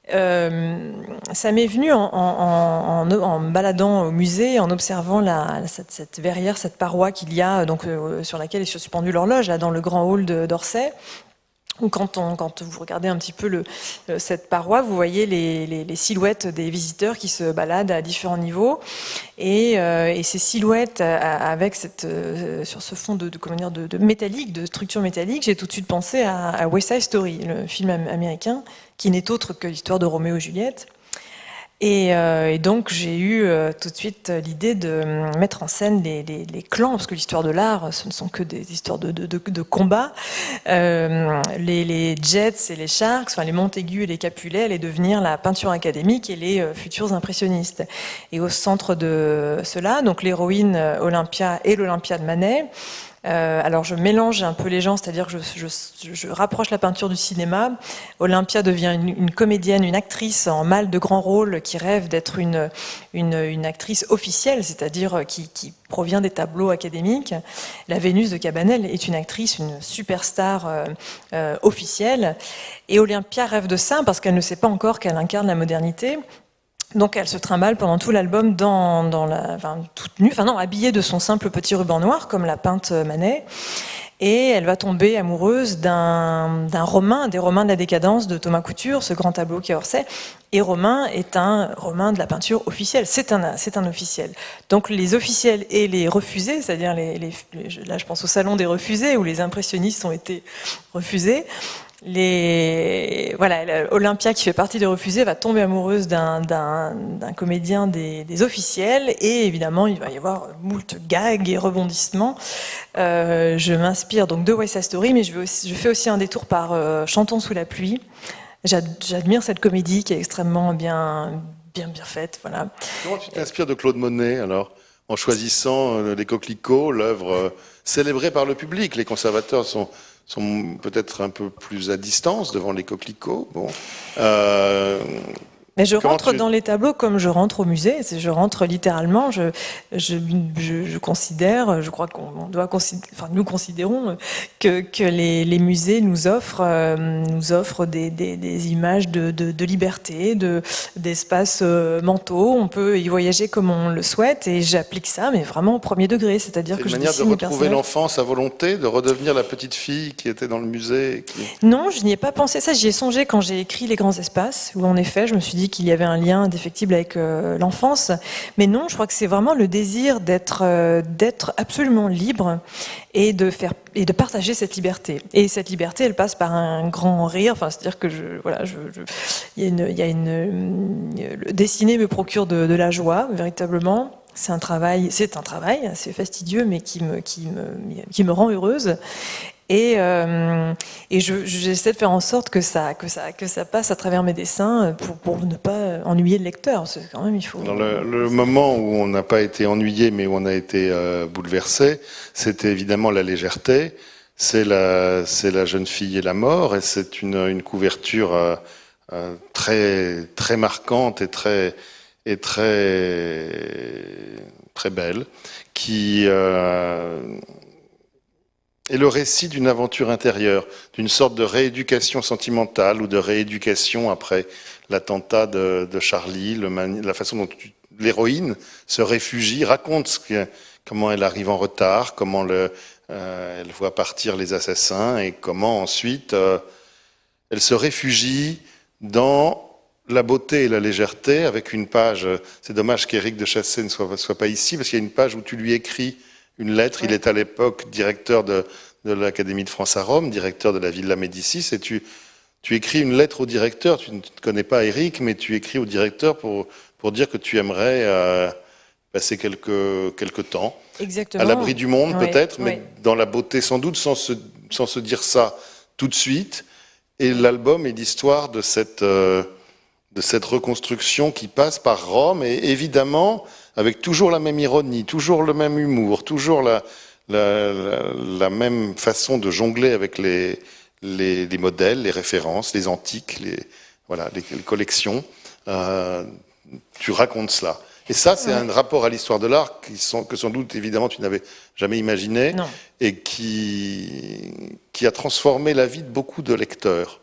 Ça m'est venu en me baladant au musée, en observant cette verrière, cette paroi qu'il y a, donc, sur laquelle est suspendue l'horloge, là, dans le grand hall d'Orsay. Ou quand vous regardez un petit peu cette paroi, vous voyez les silhouettes des visiteurs qui se baladent à différents niveaux, et ces silhouettes avec sur ce fond de métallique, de structure métallique, j'ai tout de suite pensé à West Side Story, le film américain, qui n'est autre que l'histoire de Roméo et Juliette. Et donc j'ai eu tout de suite l'idée de mettre en scène les clans, parce que l'histoire de l'art, ce ne sont que des histoires de combat. Les Jets et les Sharks, enfin les Montaigu et les Capulet, allaient devenir la peinture académique et les futurs impressionnistes. Et au centre de cela, donc l'héroïne Olympia et l'Olympia de Manet. Alors je mélange un peu les gens, c'est-à-dire que je rapproche la peinture du cinéma. Olympia devient une comédienne, une actrice en mâle de grand rôle qui rêve d'être une actrice officielle, c'est-à-dire qui provient des tableaux académiques. La Vénus de Cabanel est une actrice, une superstar officielle. Et Olympia rêve de ça parce qu'elle ne sait pas encore qu'elle incarne la modernité. Donc elle se trimballe pendant tout l'album toute nue, habillée de son simple petit ruban noir, comme l'a peinte Manet. Et elle va tomber amoureuse des Romains de la décadence de Thomas Couture, ce grand tableau qui est Orsay. Et Romain est un Romain de la peinture officielle, c'est un officiel. Donc les officiels et les refusés, c'est-à-dire là je pense au salon des refusés, où les impressionnistes ont été refusés, Olympia, qui fait partie des refusés, va tomber amoureuse d'un comédien des officiels, et évidemment il va y avoir moult gags et rebondissements. Je m'inspire donc de West Side Story, mais je fais aussi un détour par Chantons sous la pluie. J'admire cette comédie qui est extrêmement bien faite. Voilà. Comment tu t'inspires de Claude Monet alors, en choisissant Les Coquelicots, l'œuvre célébrée par le public? Les conservateurs sont peut-être un peu plus à distance devant Les Coquelicots. Bon. Mais je rentre dans les tableaux comme je rentre au musée. Je rentre littéralement. Je considère, je crois qu'on doit considérer, enfin nous considérons que les musées nous offrent des images de liberté, d'espaces mentaux. On peut y voyager comme on le souhaite, et j'applique ça, mais vraiment au premier degré. C'est-à-dire que je dessine une manière de retrouver l'enfance à volonté, de redevenir la petite fille qui était dans le musée. Non, je n'y ai pas pensé. Ça, j'y ai songé quand j'ai écrit Les Grands Espaces, où en effet, je me suis dit qu'il y avait un lien indéfectible avec l'enfance. Mais non, je crois que c'est vraiment le désir d'être absolument libre et de partager cette liberté. Et cette liberté, elle passe par un grand rire. Enfin, c'est-à-dire que dessiner me procure de la joie, véritablement. C'est un travail assez fastidieux, mais qui me rend heureuse. Et j'essaie de faire en sorte que ça passe à travers mes dessins pour ne pas ennuyer le lecteur. Parce que quand même, il faut. Dans le moment où on n'a pas été ennuyé, mais où on a été bouleversé, c'était évidemment la légèreté. C'est la jeune fille et la mort, et c'est une couverture très très marquante et très belle, qui est le récit d'une aventure intérieure, d'une sorte de rééducation sentimentale ou de rééducation après l'attentat de Charlie, la façon dont l'héroïne se réfugie, raconte comment elle arrive en retard, comment elle voit partir les assassins, et comment ensuite elle se réfugie dans la beauté et la légèreté, avec une page. C'est dommage qu'Éric de Chassé ne soit pas ici, parce qu'il y a une page où tu lui écris une lettre. Ouais. Il est à l'époque directeur de l'Académie de France à Rome, directeur de la Villa Médicis, et tu écris une lettre au directeur. Tu ne connais pas Éric, mais tu écris au directeur pour dire que tu aimerais passer quelques temps. Exactement. À l'abri du monde, ouais, peut-être, mais ouais. Dans la beauté sans doute, sans se dire ça tout de suite. Et l'album est l'histoire de cette reconstruction qui passe par Rome, et évidemment avec toujours la même ironie, toujours le même humour, toujours la même façon de jongler avec les modèles, les références, les antiques, les collections. Tu racontes cela. Et ça, c'est un rapport à l'histoire de l'art que sans doute, évidemment, tu n'avais jamais imaginé. Non. Et qui a transformé la vie de beaucoup de lecteurs.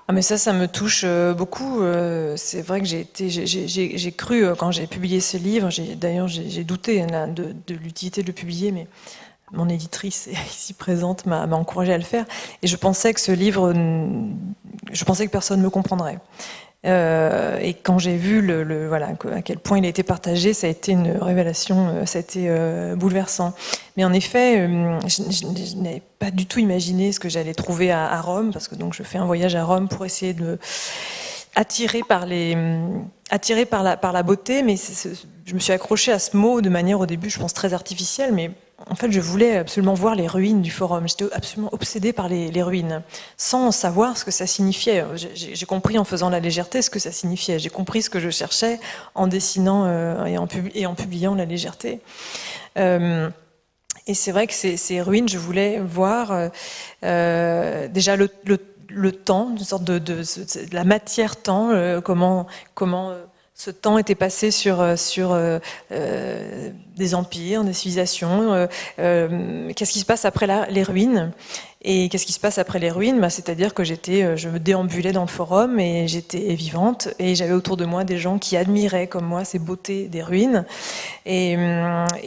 Ah, mais ça me touche beaucoup. C'est vrai que j'ai cru quand j'ai publié ce livre. D'ailleurs, j'ai douté de l'utilité de le publier, mais mon éditrice ici présente m'a encouragée à le faire. Et je pensais que ce livre, je pensais que personne ne me comprendrait. Et quand j'ai vu à quel point il a été partagé, ça a été une révélation, ça a été bouleversant. Mais en effet, je n'avais pas du tout imaginé ce que j'allais trouver à Rome, parce que donc je fais un voyage à Rome pour essayer de attirer par la beauté, mais je me suis accrochée à ce mot de manière au début, je pense, très artificielle, mais en fait, je voulais absolument voir les ruines du Forum. J'étais absolument obsédée par les ruines, sans savoir ce que ça signifiait. J'ai compris en faisant la légèreté ce que ça signifiait. J'ai compris ce que je cherchais en dessinant et en publiant la légèreté. Et c'est vrai que ces ruines, je voulais voir déjà le temps, une sorte de la matière-temps, comment ce temps était passé sur des empires, des civilisations. Qu'est-ce qui se passe après les ruines? Et qu'est-ce qui se passe après les ruines? C'est-à-dire que je me déambulais dans le forum et j'étais vivante, et j'avais autour de moi des gens qui admiraient comme moi ces beautés des ruines. Et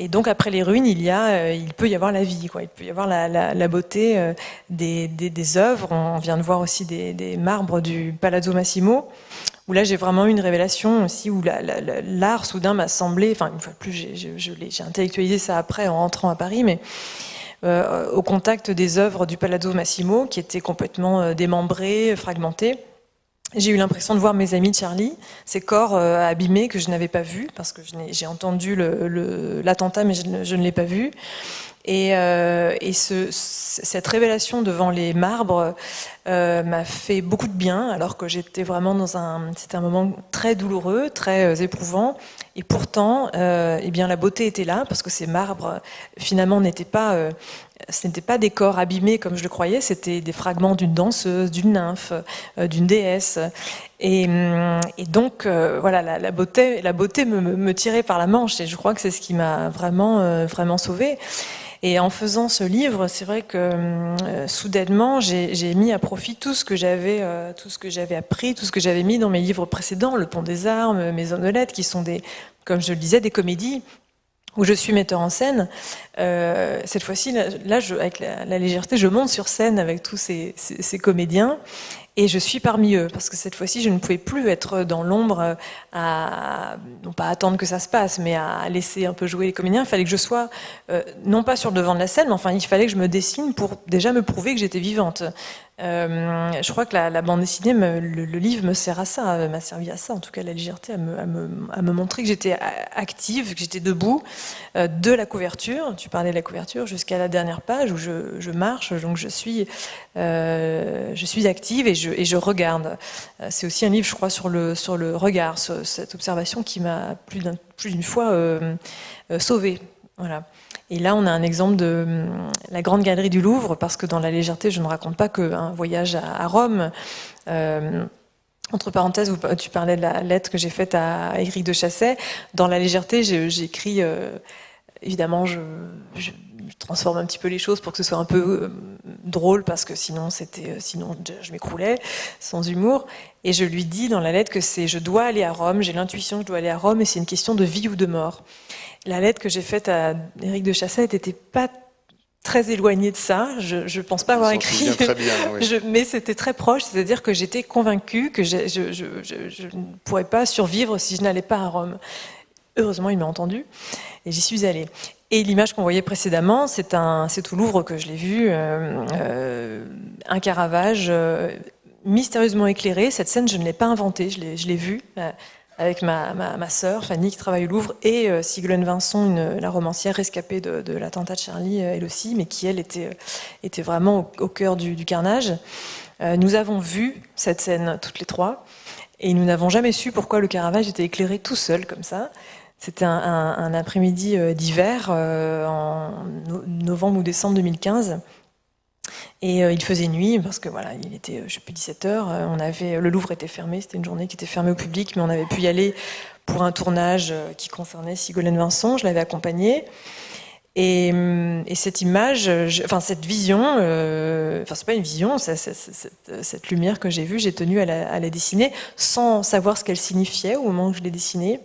donc après les ruines, il peut y avoir la vie, quoi. Il peut y avoir la beauté des œuvres. On vient de voir aussi des marbres du Palazzo Massimo, où là j'ai vraiment eu une révélation aussi, où l'art soudain m'a semblé, enfin une fois de plus j'ai intellectualisé ça après en rentrant à Paris, mais au contact des œuvres du Palazzo Massimo, qui étaient complètement démembrées, fragmentées. J'ai eu l'impression de voir mes amis de Charlie, ces corps abîmés que je n'avais pas vus, parce que j'ai entendu l'attentat, mais je ne l'ai pas vu. Et cette révélation devant les marbres m'a fait beaucoup de bien, alors que j'étais vraiment c'était un moment très douloureux, très éprouvant. Et pourtant, eh bien, la beauté était là, parce que ces marbres, finalement, ce n'étaient pas des corps abîmés comme je le croyais, c'était des fragments d'une danseuse, d'une nymphe, d'une déesse. Et donc, voilà, la beauté me tirait par la manche, et je crois que c'est ce qui m'a vraiment sauvée. Et en faisant ce livre, c'est vrai que soudainement, j'ai mis à profit tout ce que j'avais appris, tout ce que j'avais mis dans mes livres précédents, Le Pont des Armes, Mes Hommes de lettres, qui sont comme je le disais, des comédies où je suis metteur en scène. Cette fois-ci, là, avec la légèreté, je monte sur scène avec tous ces comédiens. Et je suis parmi eux, parce que cette fois-ci, je ne pouvais plus être dans l'ombre, non pas attendre que ça se passe, mais à laisser un peu jouer les comédiens. Il fallait que je sois, non pas sur le devant de la scène, mais enfin, il fallait que je me dessine pour déjà me prouver que j'étais vivante. Je crois que la bande dessinée, le livre me sert à ça, m'a servi à ça, en tout cas la légèreté, à me montrer que j'étais active, que j'étais debout, de la couverture, tu parlais de la couverture, jusqu'à la dernière page où je marche, donc je suis active et je regarde. C'est aussi un livre, je crois, sur le regard, sur cette observation qui m'a plus d'une fois sauvée. Voilà. Et là, on a un exemple de la Grande Galerie du Louvre, parce que dans la légèreté, je ne raconte pas qu'un voyage à Rome. Entre parenthèses, tu parlais de la lettre que j'ai faite à Éric de Chassey. Dans la légèreté, j'écris, évidemment, je transforme un petit peu les choses pour que ce soit un peu drôle, parce que sinon je m'écroulais, sans humour. Et je lui dis dans la lettre que je dois aller à Rome, j'ai l'intuition que je dois aller à Rome, et c'est une question de vie ou de mort. La lettre que j'ai faite à Éric de Chassey n'était pas très éloignée de ça. Je ne pense pas avoir écrit, très bien, oui. Mais c'était très proche, c'est-à-dire que j'étais convaincue que je ne pourrais pas survivre si je n'allais pas à Rome. Heureusement, il m'a entendu, et j'y suis allée. Et l'image qu'on voyait précédemment, c'est au Louvre que je l'ai vu, un Caravage mystérieusement éclairé. Cette scène, je ne l'ai pas inventée, je l'ai vue avec ma sœur Fanny, qui travaille au Louvre, et Sigolène Vincent, la romancière rescapée de l'attentat de Charlie, elle aussi, mais qui, elle, était vraiment au cœur du carnage. Nous avons vu cette scène toutes les trois, et nous n'avons jamais su pourquoi le Caravage était éclairé tout seul, comme ça. C'était un après-midi d'hiver, en novembre ou décembre 2015. Et il faisait nuit, parce que voilà, il était, je sais plus, 17h. Le Louvre était fermé, c'était une journée qui était fermée au public, mais on avait pu y aller pour un tournage qui concernait Sigolène Vincent. Je l'avais accompagnée. Et cette image, cette vision, c'est pas une vision, cette lumière que j'ai vue, j'ai tenu à la dessiner sans savoir ce qu'elle signifiait au moment où je l'ai dessinée.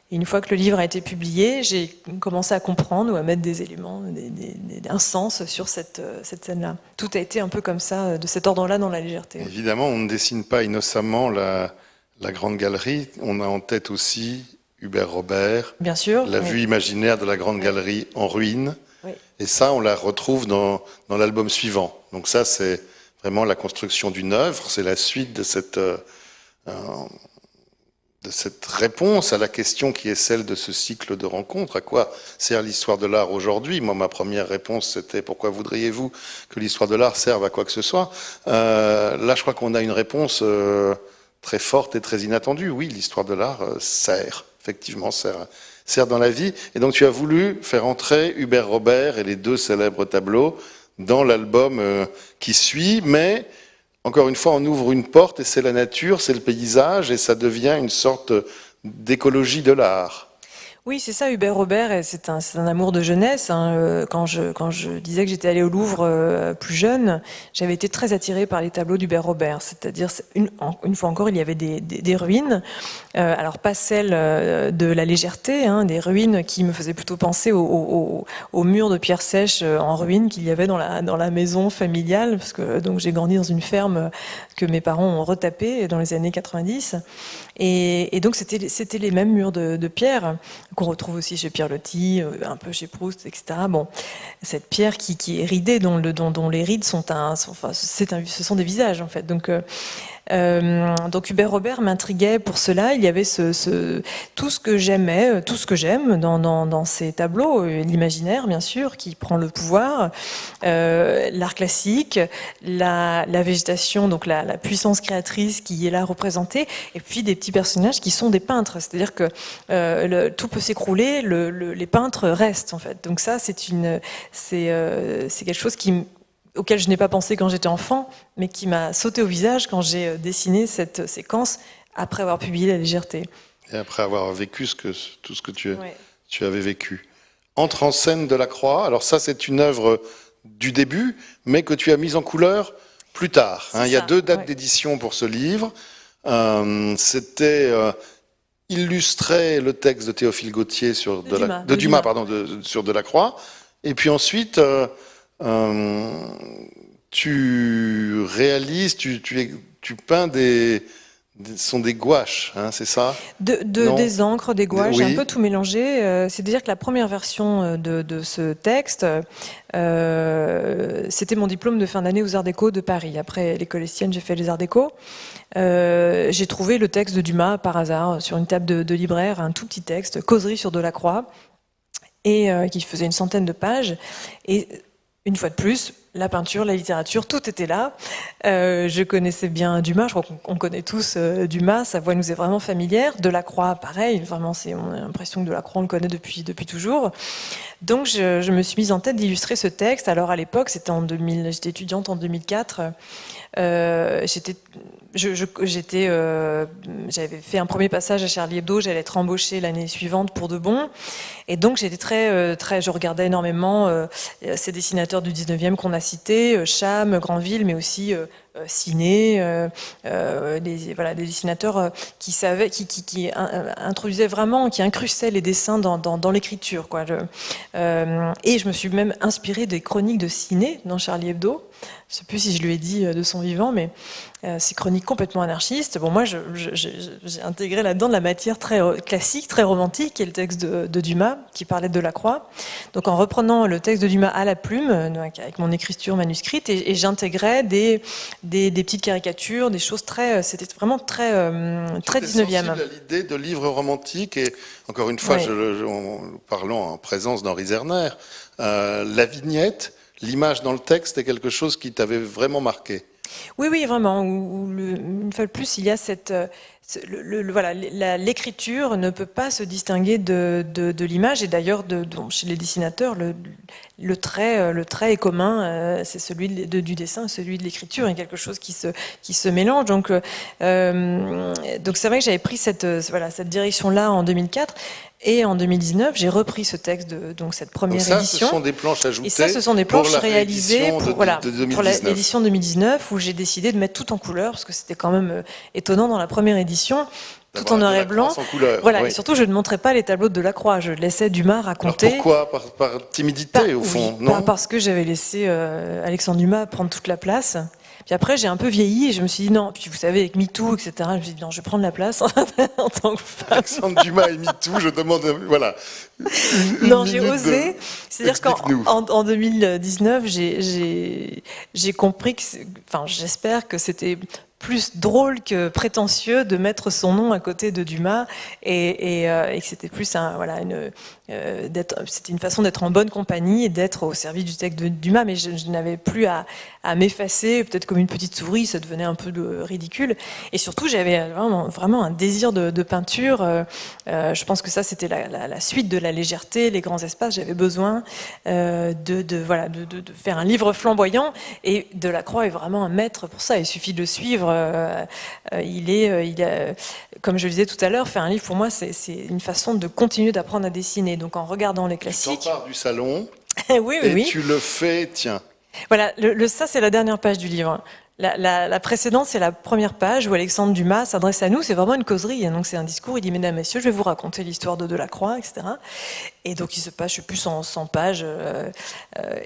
Et une fois que le livre a été publié, j'ai commencé à comprendre ou à mettre des éléments, un sens sur cette scène-là. Tout a été un peu comme ça, de cet ordre-là, dans la légèreté. Évidemment, on ne dessine pas innocemment la Grande Galerie. On a en tête aussi Hubert Robert, bien sûr, la vue imaginaire de la Grande Galerie en ruine. Oui. Et ça, on la retrouve dans l'album suivant. Donc ça, c'est vraiment la construction d'une œuvre. C'est la suite de cette réponse à la question qui est celle de ce cycle de rencontres. À quoi sert l'histoire de l'art aujourd'hui? Moi, ma première réponse, c'était: pourquoi voudriez-vous que l'histoire de l'art serve à quoi que ce soit? Là, je crois qu'on a une réponse très forte et très inattendue. Oui, l'histoire de l'art sert, effectivement, sert dans la vie. Et donc, tu as voulu faire entrer Hubert Robert et les deux célèbres tableaux dans l'album qui suit, mais encore une fois, on ouvre une porte et c'est la nature, c'est le paysage, et ça devient une sorte d'écologie de l'art. Oui, c'est ça, Hubert Robert, c'est un amour de jeunesse. Quand je disais que j'étais allée au Louvre plus jeune, j'avais été très attirée par les tableaux d'Hubert Robert. C'est-à-dire, une fois encore, il y avait des ruines, alors pas celles de la légèreté, des ruines qui me faisaient plutôt penser aux murs de pierre sèche en ruine qu'il y avait dans la maison familiale, parce que donc j'ai grandi dans une ferme que mes parents ont retapée dans les années 90. Et donc c'était les mêmes murs de pierre qu'on retrouve aussi chez Pierre Loti, un peu chez Proust, etc. Bon, cette pierre qui est ridée, dont les rides ce sont des visages en fait. Donc Hubert Robert m'intriguait pour cela. Il y avait tout ce que j'aimais, tout ce que j'aime dans ces tableaux, l'imaginaire bien sûr qui prend le pouvoir, l'art classique, la végétation, donc la puissance créatrice qui est là représentée, et puis des petits personnages qui sont des peintres. C'est-à-dire que tout peut s'écrouler, les peintres restent en fait. Donc ça, c'est quelque chose auquel je n'ai pas pensé quand j'étais enfant, mais qui m'a sauté au visage quand j'ai dessiné cette séquence après avoir publié La Légèreté. Et après avoir vécu tout ce que tu avais vécu. Entre en scène Delacroix, alors ça c'est une œuvre du début, mais que tu as mise en couleur plus tard. Il y a 2 dates d'édition pour ce livre. C'était illustrer le texte de Théophile Gautier sur Dumas, sur Delacroix. Et puis ensuite... tu réalises, tu peins sont des gouaches, hein, c'est ça? Des encres, des gouaches, oui. J'ai un peu tout mélangé. C'est-à-dire que la première version de ce texte, c'était mon diplôme de fin d'année aux Arts Déco de Paris. Après l'école Estienne, j'ai fait les Arts Déco. J'ai trouvé le texte de Dumas par hasard sur une table de libraire, un tout petit texte, Causerie sur Delacroix, et qui faisait une centaine de pages. Et une fois de plus, la peinture, la littérature, tout était là. Je connaissais bien Dumas, je crois qu'on connaît tous Dumas, sa voix nous est vraiment familière. Delacroix, pareil, vraiment, on a l'impression que Delacroix, on le connaît depuis toujours. Donc je me suis mise en tête d'illustrer ce texte. Alors à l'époque, j'étais étudiante en 2004. J'avais fait un premier passage à Charlie Hebdo, j'allais être embauchée l'année suivante pour de bon. Et donc j'étais je regardais énormément ces dessinateurs du 19e qu'on a cités, Cham, Granville, mais aussi Ciné, des dessinateurs qui savaient, qui introduisaient vraiment, qui incrustaient les dessins dans l'écriture, quoi. Et je me suis même inspirée des chroniques de Ciné dans Charlie Hebdo. Je ne sais plus si je lui ai dit de son vivant, mais ces chroniques complètement anarchistes. Bon, moi, j'ai intégré là-dedans de la matière très classique, très romantique, qui est le texte de Dumas, qui parlait de Delacroix. Donc, en reprenant le texte de Dumas à la plume, avec mon écriture manuscrite, et j'intégrais des petites caricatures, des choses c'était vraiment très 19e. Sensible à l'idée de livres romantiques, et encore une fois, parlons en présence d'Henri Zerner, la vignette, l'image dans le texte est quelque chose qui t'avait vraiment marqué. Oui, vraiment. Une fois de plus, il y a l'écriture ne peut pas se distinguer de l'image. Et d'ailleurs, chez les dessinateurs, le trait est commun. C'est celui du dessin, celui de l'écriture. Il y a quelque chose qui se mélange. Donc c'est vrai que j'avais pris cette direction-là en 2004. Et en 2019, j'ai repris ce texte donc cette première édition. Ce sont des planches ajoutées. Et ça, ce sont des planches réalisées pour l'édition 2019, où j'ai décidé de mettre tout en couleur, parce que c'était quand même étonnant dans la première édition, tout en noir et blanc. Et surtout, je ne montrais pas les tableaux de Delacroix, je laissais Dumas raconter. Alors pourquoi? Par timidité, au fond, non? Parce que j'avais laissé Alexandre Dumas prendre toute la place. Puis après, j'ai un peu vieilli et je me suis dit non. Puis vous savez, avec MeToo, etc., je me suis dit non, je vais prendre la place en tant que femme. Alexandre Dumas et MeToo, je demande, voilà. Non, j'ai osé. C'est-à-dire qu'en 2019, j'ai compris que, j'espère que c'était plus drôle que prétentieux de mettre son nom à côté de Dumas et que c'était plus c'était une façon d'être en bonne compagnie et d'être au service du texte de Dumas, mais je n'avais plus à m'effacer, peut-être comme une petite souris, ça devenait un peu ridicule. Et surtout, j'avais vraiment un désir de peinture. Je pense que ça, c'était la suite de La Légèreté, les grands espaces. J'avais besoin de faire un livre flamboyant, et Delacroix est vraiment un maître pour ça. Il suffit de le suivre. Comme je le disais tout à l'heure, faire un livre, pour moi, c'est une façon de continuer d'apprendre à dessiner. Donc en regardant les classiques... Tu t'empares du salon, oui. Tu le fais, tiens. Voilà, ça c'est la dernière page du livre. La précédente, c'est la première page où Alexandre Dumas s'adresse à nous. C'est vraiment une causerie, hein, donc c'est un discours. Il dit: mesdames, messieurs, je vais vous raconter l'histoire de Delacroix, etc. Et donc il se passe, je sais plus, 100 pages.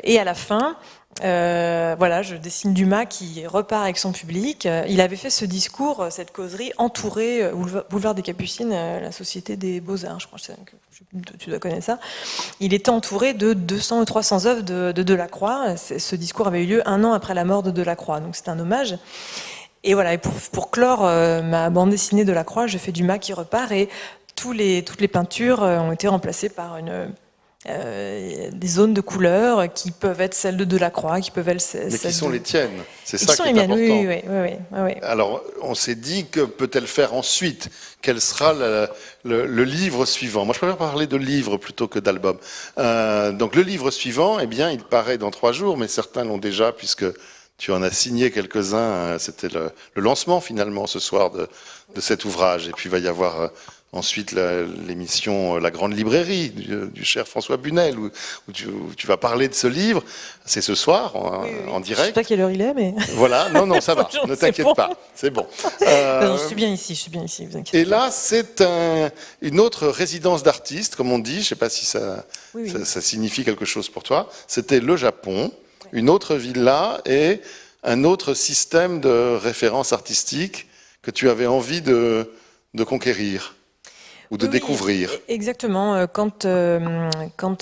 Et à la fin, Voilà, je dessine Dumas qui repart avec son public. Il avait fait ce discours, cette causerie, entouré, boulevard des Capucines, la Société des Beaux-Arts, je crois que tu dois connaître ça. Il était entouré de 200 ou 300 œuvres de Delacroix. Ce discours avait eu lieu 1 an après la mort de Delacroix, donc c'est un hommage. Et voilà, et pour clore ma bande dessinée Delacroix, je fais Dumas qui repart, et toutes les peintures ont été remplacées par des zones de couleurs qui peuvent être celles de Delacroix, qui peuvent être celles mais qui sont les tiennes. C'est ça qui est les miennes, important. Oui. Alors, on s'est dit que peut-elle faire ensuite? Quel sera le livre suivant? Moi, je préfère parler de livre plutôt que d'album. Donc, le livre suivant, eh bien, il paraît dans 3 jours, mais certains l'ont déjà, puisque tu en as signé quelques-uns. C'était le lancement, finalement, ce soir de cet ouvrage. Et puis, il va y avoir ensuite l'émission La Grande Librairie du cher François Bunel, où tu vas parler de ce livre. C'est ce soir, en direct. Je ne sais pas quelle heure il est, mais... Voilà, non, ça va, ne t'inquiète pas, c'est bon. Non, je suis bien ici, vous inquiétez et là, c'est une autre résidence d'artiste, comme on dit, je ne sais pas si ça signifie quelque chose pour toi. C'était le Japon, une autre villa et un autre système de référence artistique que tu avais envie de conquérir ou de découvrir. Exactement. Quand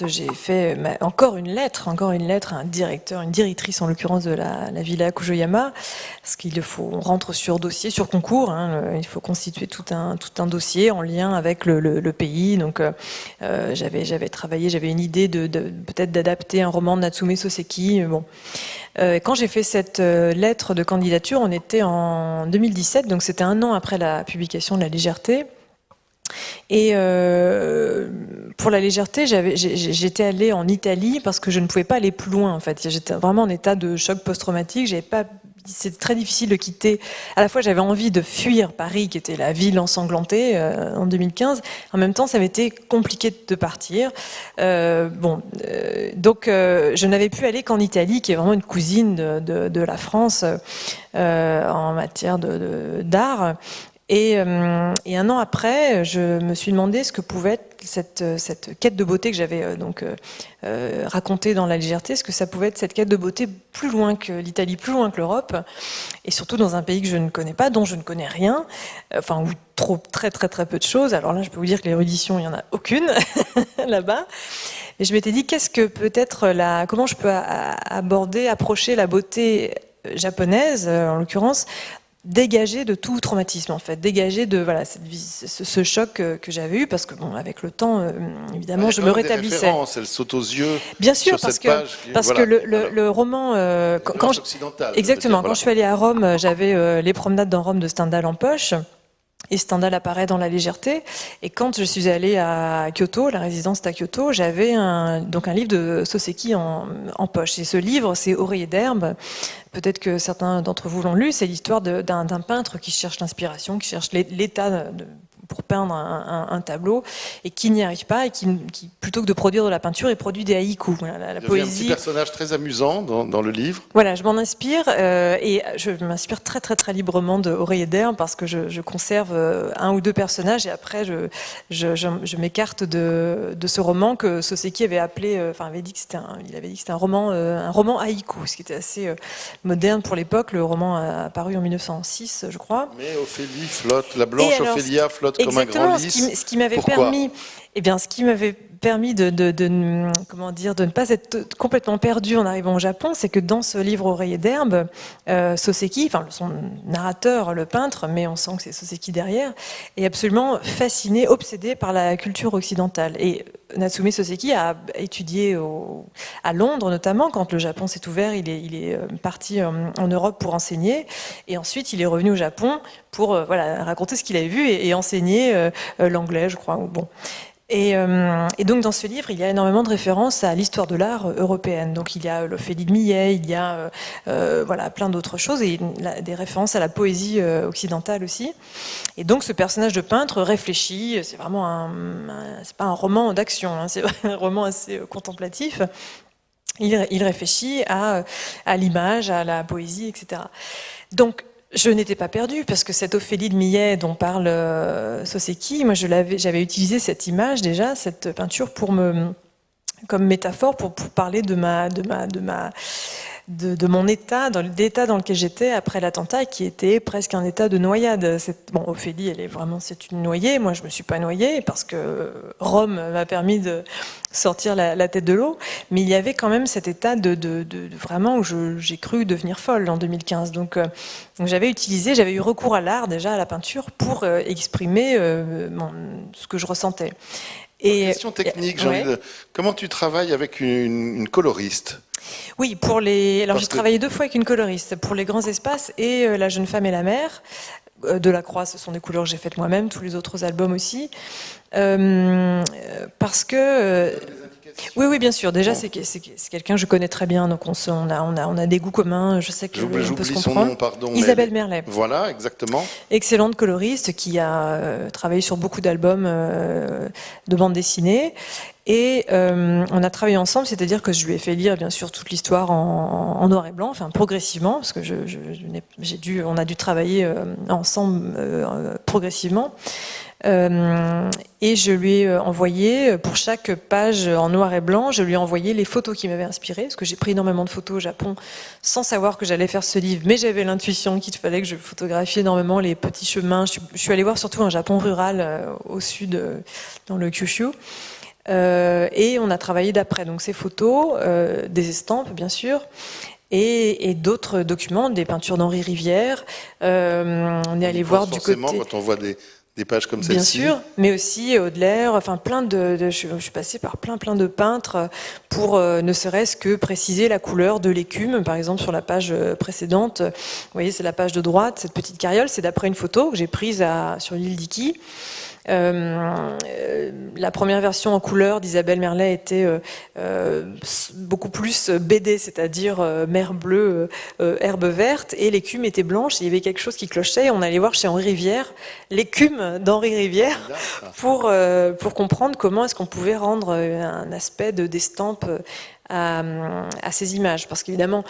j'ai fait encore une lettre à un directeur, une directrice en l'occurrence de la villa Kujoyama, parce on rentre sur dossier, sur concours, il faut constituer tout un dossier en lien avec le pays. Donc j'avais travaillé, j'avais une idée peut-être d'adapter un roman de Natsume Soseki. Bon. Quand j'ai fait cette lettre de candidature, on était en 2017, donc c'était 1 an après la publication de La Légèreté. Et pour La Légèreté, j'étais allée en Italie parce que je ne pouvais pas aller plus loin. En fait, j'étais vraiment en état de choc post-traumatique. C'était très difficile de quitter. À la fois, j'avais envie de fuir Paris, qui était la ville ensanglantée en 2015. En même temps, ça m'était compliqué de partir. Donc, je n'avais pu aller qu'en Italie, qui est vraiment une cousine de la France en matière d'art. Et 1 an après, je me suis demandé ce que pouvait être cette quête de beauté que j'avais racontée dans La Légèreté, est-ce que ça pouvait être cette quête de beauté plus loin que l'Italie, plus loin que l'Europe, et surtout dans un pays que je ne connais pas, dont je ne connais rien, ou très très peu de choses. Alors là, je peux vous dire que l'érudition, il n'y en a aucune là-bas. Et je m'étais dit, comment je peux approcher la beauté japonaise, en l'occurrence, dégagée de tout traumatisme, en fait, dégagée de ce choc que j'avais eu, parce que avec le temps, évidemment, je me rétablissais. Elle saute aux yeux. Bien sûr, parce que le roman, quand je suis allée à Rome, j'avais Les Promenades dans Rome de Stendhal en poche. Et Stendhal apparaît dans La Légèreté. Et quand je suis allée à Kyoto, la résidence à Kyoto, j'avais un livre de Soseki en poche. Et ce livre, c'est Oreiller d'herbe. Peut-être que certains d'entre vous l'ont lu. C'est l'histoire d'un peintre qui cherche l'inspiration, qui cherche l'état pour peindre un tableau, et qui n'y arrive pas, et qui plutôt que de produire de la peinture, il produit des haïkus. Voilà, la poésie. Il y a un petit personnage très amusant dans le livre. Voilà, je m'en inspire, et je m'inspire très très très librement de Oreiller d'herbe, parce que je conserve 1 ou 2 personnages, et après je m'écarte de ce roman que Soseki avait dit que c'était un roman haïku, ce qui était assez moderne pour l'époque. Le roman a paru en 1906, je crois. Mais Ophélie flotte, la blanche Ophélia flotte comme un grand lys. Ce qui m'avait permis de ne pas être complètement perdu en arrivant au Japon, c'est que dans ce livre Oreiller d'herbe, Soseki, son narrateur, le peintre, mais on sent que c'est Soseki derrière, est absolument fasciné, obsédé par la culture occidentale. Et Natsume Soseki a étudié à Londres notamment. Quand le Japon s'est ouvert, il est parti en Europe pour enseigner, et ensuite il est revenu au Japon pour raconter ce qu'il avait vu et enseigner l'anglais, je crois. Bon. Et donc dans ce livre, il y a énormément de références à l'histoire de l'art européenne. Donc il y a l'Ophélie de Millet, il y a plein d'autres choses, et des références à la poésie occidentale aussi. Et donc ce personnage de peintre réfléchit. C'est vraiment c'est pas un roman d'action, c'est un roman assez contemplatif. Il réfléchit à l'image, à la poésie, etc. Donc je n'étais pas perdue, parce que cette Ophélie de Millet dont parle Soseki, moi j'avais utilisé cette image déjà, cette peinture comme métaphore pour parler de de mon état, l'état dans lequel j'étais après l'attentat, qui était presque un état de noyade. Bon, Ophélie, c'est une noyée. Moi, je me suis pas noyée parce que Rome m'a permis de sortir la tête de l'eau. Mais il y avait quand même cet état de vraiment où j'ai cru devenir folle en 2015. Donc j'avais eu recours à l'art, déjà à la peinture, pour exprimer ce que je ressentais. Question technique, comment tu travailles avec une coloriste? Oui, je travaillais 2 fois avec une coloriste, pour les grands espaces et La jeune femme et la mer. Delacroix, ce sont des couleurs que j'ai faites moi-même, tous les autres albums aussi. Parce que... Oui, bien sûr. Déjà, c'est quelqu'un que je connais très bien, donc on a des goûts communs. Je sais que on peut se comprendre. Son nom, pardon. Isabelle Merlet. Voilà, exactement. Excellente coloriste qui a travaillé sur beaucoup d'albums de bande dessinée. Et on a travaillé ensemble, c'est-à-dire que je lui ai fait lire, bien sûr, toute l'histoire en noir et blanc, enfin progressivement, parce que on a dû travailler ensemble progressivement. Et je lui ai envoyé, pour chaque page en noir et blanc, je lui ai envoyé les photos qui m'avaient inspiré, parce que j'ai pris énormément de photos au Japon sans savoir que j'allais faire ce livre, mais j'avais l'intuition qu'il fallait que je photographie énormément les petits chemins. Je suis allée voir surtout un Japon rural au sud, dans le Kyushu. Et on a travaillé d'après donc ces photos, des estampes bien sûr, et d'autres documents, des peintures d'Henri Rivière. On est allé voir du côté. Quand on voit des pages comme celle-ci. Bien sûr, mais aussi Audelaire, enfin je suis passée par plein de peintres pour ne serait-ce que préciser la couleur de l'écume. Par exemple, sur la page précédente, vous voyez, c'est la page de droite, cette petite carriole, c'est d'après une photo que j'ai prise sur l'île d'Iki. La première version en couleur d'Isabelle Merlet était beaucoup plus BD, c'est-à-dire mer bleue, herbe verte, et l'écume était blanche. Il y avait quelque chose qui clochait, et on allait voir chez Henri Rivière l'écume d'Henri Rivière pour comprendre comment est-ce qu'on pouvait rendre un aspect d'estampe à ces images. Parce qu'évidemment,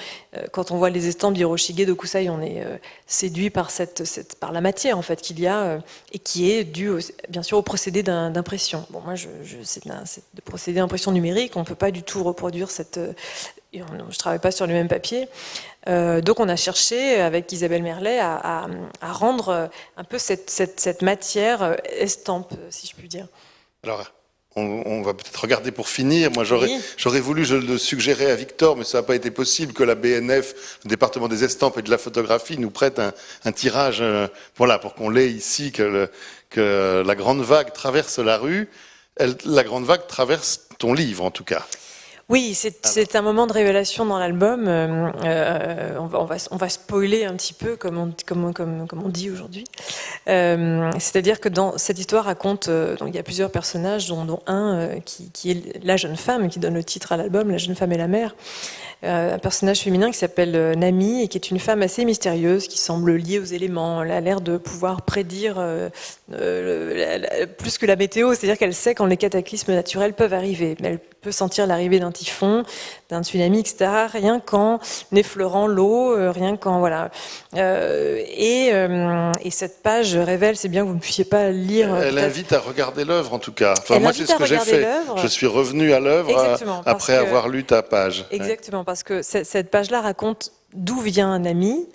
quand on voit les estampes d'Hiroshige de on est séduit par la matière en fait qu'il y a et qui est due bien sûr au procédé d'impression. Bon, moi, c'est de procédé d'impression numérique, on ne peut pas du tout reproduire je ne travaille pas sur le même papier. Donc on a cherché avec Isabelle Merlet à rendre un peu cette matière estampe, si je puis dire. Alors, on va peut-être regarder pour finir. Moi, j'aurais voulu, je le suggérer à Victor, mais ça n'a pas été possible que la BNF, le département des estampes et de la photographie, nous prête un tirage, voilà, pour qu'on l'ait ici, que la grande vague traverse la rue. La grande vague traverse ton livre, en tout cas. Oui, c'est un moment de révélation dans l'album. On va spoiler un petit peu, comme on dit aujourd'hui. C'est-à-dire que dans cette histoire raconte, donc il y a plusieurs personnages, dont un qui est la jeune femme, qui donne le titre à l'album, La jeune femme et la mère. Un personnage féminin qui s'appelle Nami et qui est une femme assez mystérieuse, qui semble liée aux éléments. Elle a l'air de pouvoir prédire plus que la météo, c'est-à-dire qu'elle sait quand les cataclysmes naturels peuvent arriver. Elle peut sentir l'arrivée d'un typhon, d'un tsunami, etc. Rien qu'en effleurant l'eau, rien qu'en voilà. Et cette page révèle, c'est bien que vous ne puissiez pas lire. Elle invite à regarder l'œuvre, en tout cas. Enfin, moi, c'est ce que j'ai fait. Je suis revenu à l'œuvre après avoir lu ta page. Exactement, parce que cette page-là raconte d'où vient un ami.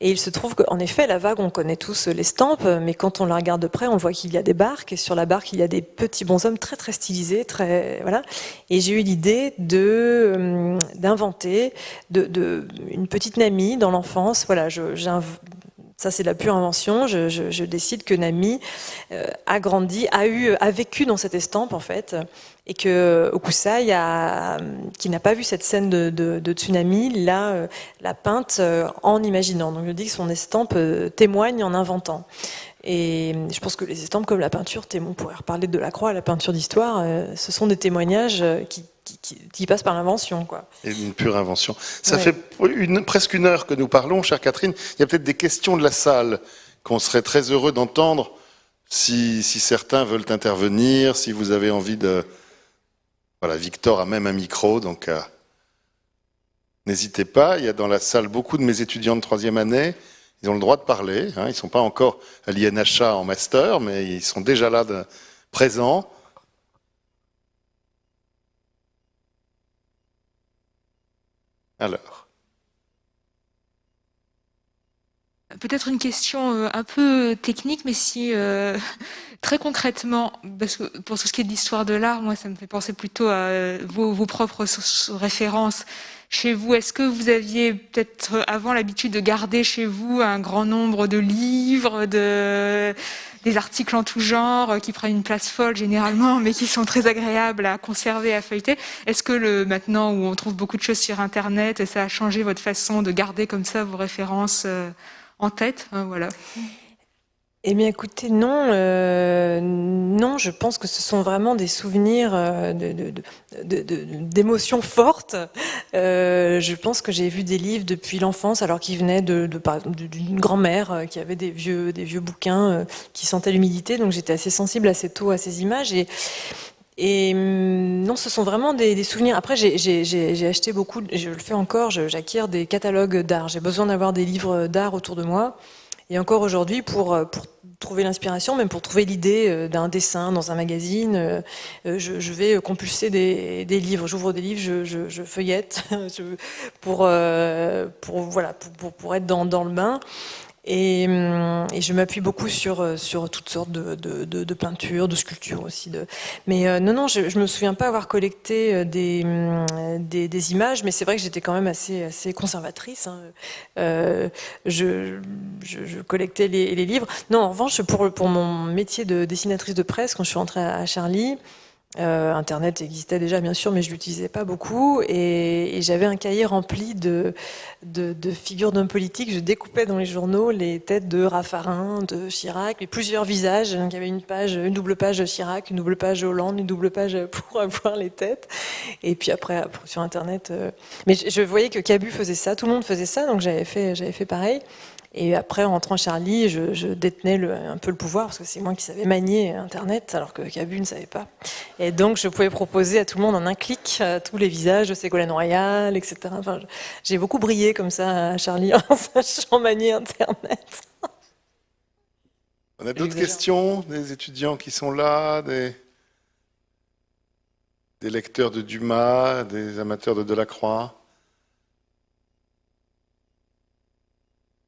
Et il se trouve qu'en effet, la vague, on connaît tous l'estampe, mais quand on la regarde de près, on voit qu'il y a des barques, et sur la barque, il y a des petits bonshommes très très stylisés, très voilà. Et j'ai eu l'idée d'inventer une petite Nami dans l'enfance. Voilà, ça c'est la pure invention. Je décide que Nami a grandi, a vécu dans cette estampe en fait, et que Hokusai, qui n'a pas vu cette scène de tsunami, l'a peinte en imaginant. Donc je dis que son estampe témoigne en inventant. Et je pense que les estampes, comme la peinture, on pourrait reparler de Delacroix, la peinture d'histoire, ce sont des témoignages qui passent par l'invention, quoi. Et une pure invention. Ça fait presque une heure que nous parlons, chère Catherine. Il y a peut-être des questions de la salle qu'on serait très heureux d'entendre si certains veulent intervenir, si vous avez envie de... Voilà, Victor a même un micro, donc n'hésitez pas. Il y a dans la salle beaucoup de mes étudiants de 3e année. Ils ont le droit de parler. Hein. Ils ne sont pas encore à l'INHA en master, mais ils sont déjà là présents. Alors, Peut-être une question un peu technique, mais si très concrètement, parce que pour tout ce qui est de l'histoire de l'art, moi ça me fait penser plutôt à vos propres références. Chez vous, est-ce que vous aviez peut-être avant l'habitude de garder chez vous un grand nombre de livres, des articles en tout genre qui prennent une place folle généralement, mais qui sont très agréables à conserver, à feuilleter? Est-ce que maintenant où on trouve beaucoup de choses sur Internet, ça a changé votre façon de garder comme ça vos références en tête, voilà. Eh bien, écoutez, non, non, je pense que ce sont vraiment des souvenirs d'émotions fortes. Je pense que j'ai vu des livres depuis l'enfance, alors qu'ils venaient d'une grand-mère qui avait des vieux bouquins qui sentaient l'humidité, donc j'étais assez sensible assez tôt à ces images. Et non, ce sont vraiment des souvenirs. Après, j'ai acheté beaucoup, je le fais encore, j'acquiers des catalogues d'art. J'ai besoin d'avoir des livres d'art autour de moi. Et encore aujourd'hui, pour trouver l'inspiration, même pour trouver l'idée d'un dessin dans un magazine, je vais compulser des livres. J'ouvre des livres, je feuillette pour être dans le bain. Et je m'appuie beaucoup sur toutes sortes de peintures, de sculptures aussi. Mais non, je me souviens pas avoir collecté des images, mais c'est vrai que j'étais quand même assez conservatrice. Je collectais les livres. Non, en revanche, pour mon métier de dessinatrice de presse, quand je suis rentrée à Charlie, Internet existait déjà, bien sûr, mais je l'utilisais pas beaucoup. Et j'avais un cahier rempli de figures d'hommes politiques. Je découpais dans les journaux les têtes de Raffarin, de Chirac, et plusieurs visages. Donc il y avait une double page de Chirac, une double page de Hollande, une double page pour avoir les têtes. Et puis après, sur Internet... Mais je voyais que Cabu faisait ça, tout le monde faisait ça, donc j'avais fait pareil. Et après, en rentrant à Charlie, je détenais un peu le pouvoir, parce que c'est moi qui savais manier Internet, alors que Cabu ne savait pas. Et donc, je pouvais proposer à tout le monde en un clic tous les visages de Ségolène Royal, etc. Enfin, j'ai beaucoup brillé comme ça à Charlie en sachant manier Internet. On a d'autres questions? Des étudiants qui sont là, des lecteurs de Dumas, des amateurs de Delacroix?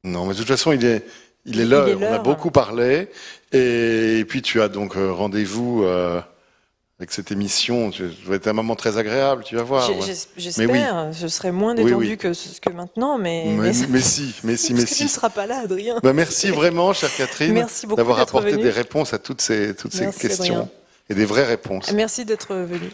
Non, mais de toute façon, il est l'heure. On a beaucoup parlé. Et puis, tu as donc rendez-vous avec cette émission. Ça va être un moment très agréable, tu vas voir. J'espère. Oui. Je serai moins détendu que maintenant, mais si. Tu ne seras pas là, Adrien. Merci vraiment, chère Catherine, d'avoir apporté des réponses à toutes ces questions. Adrien. Et des vraies réponses. Merci d'être venu.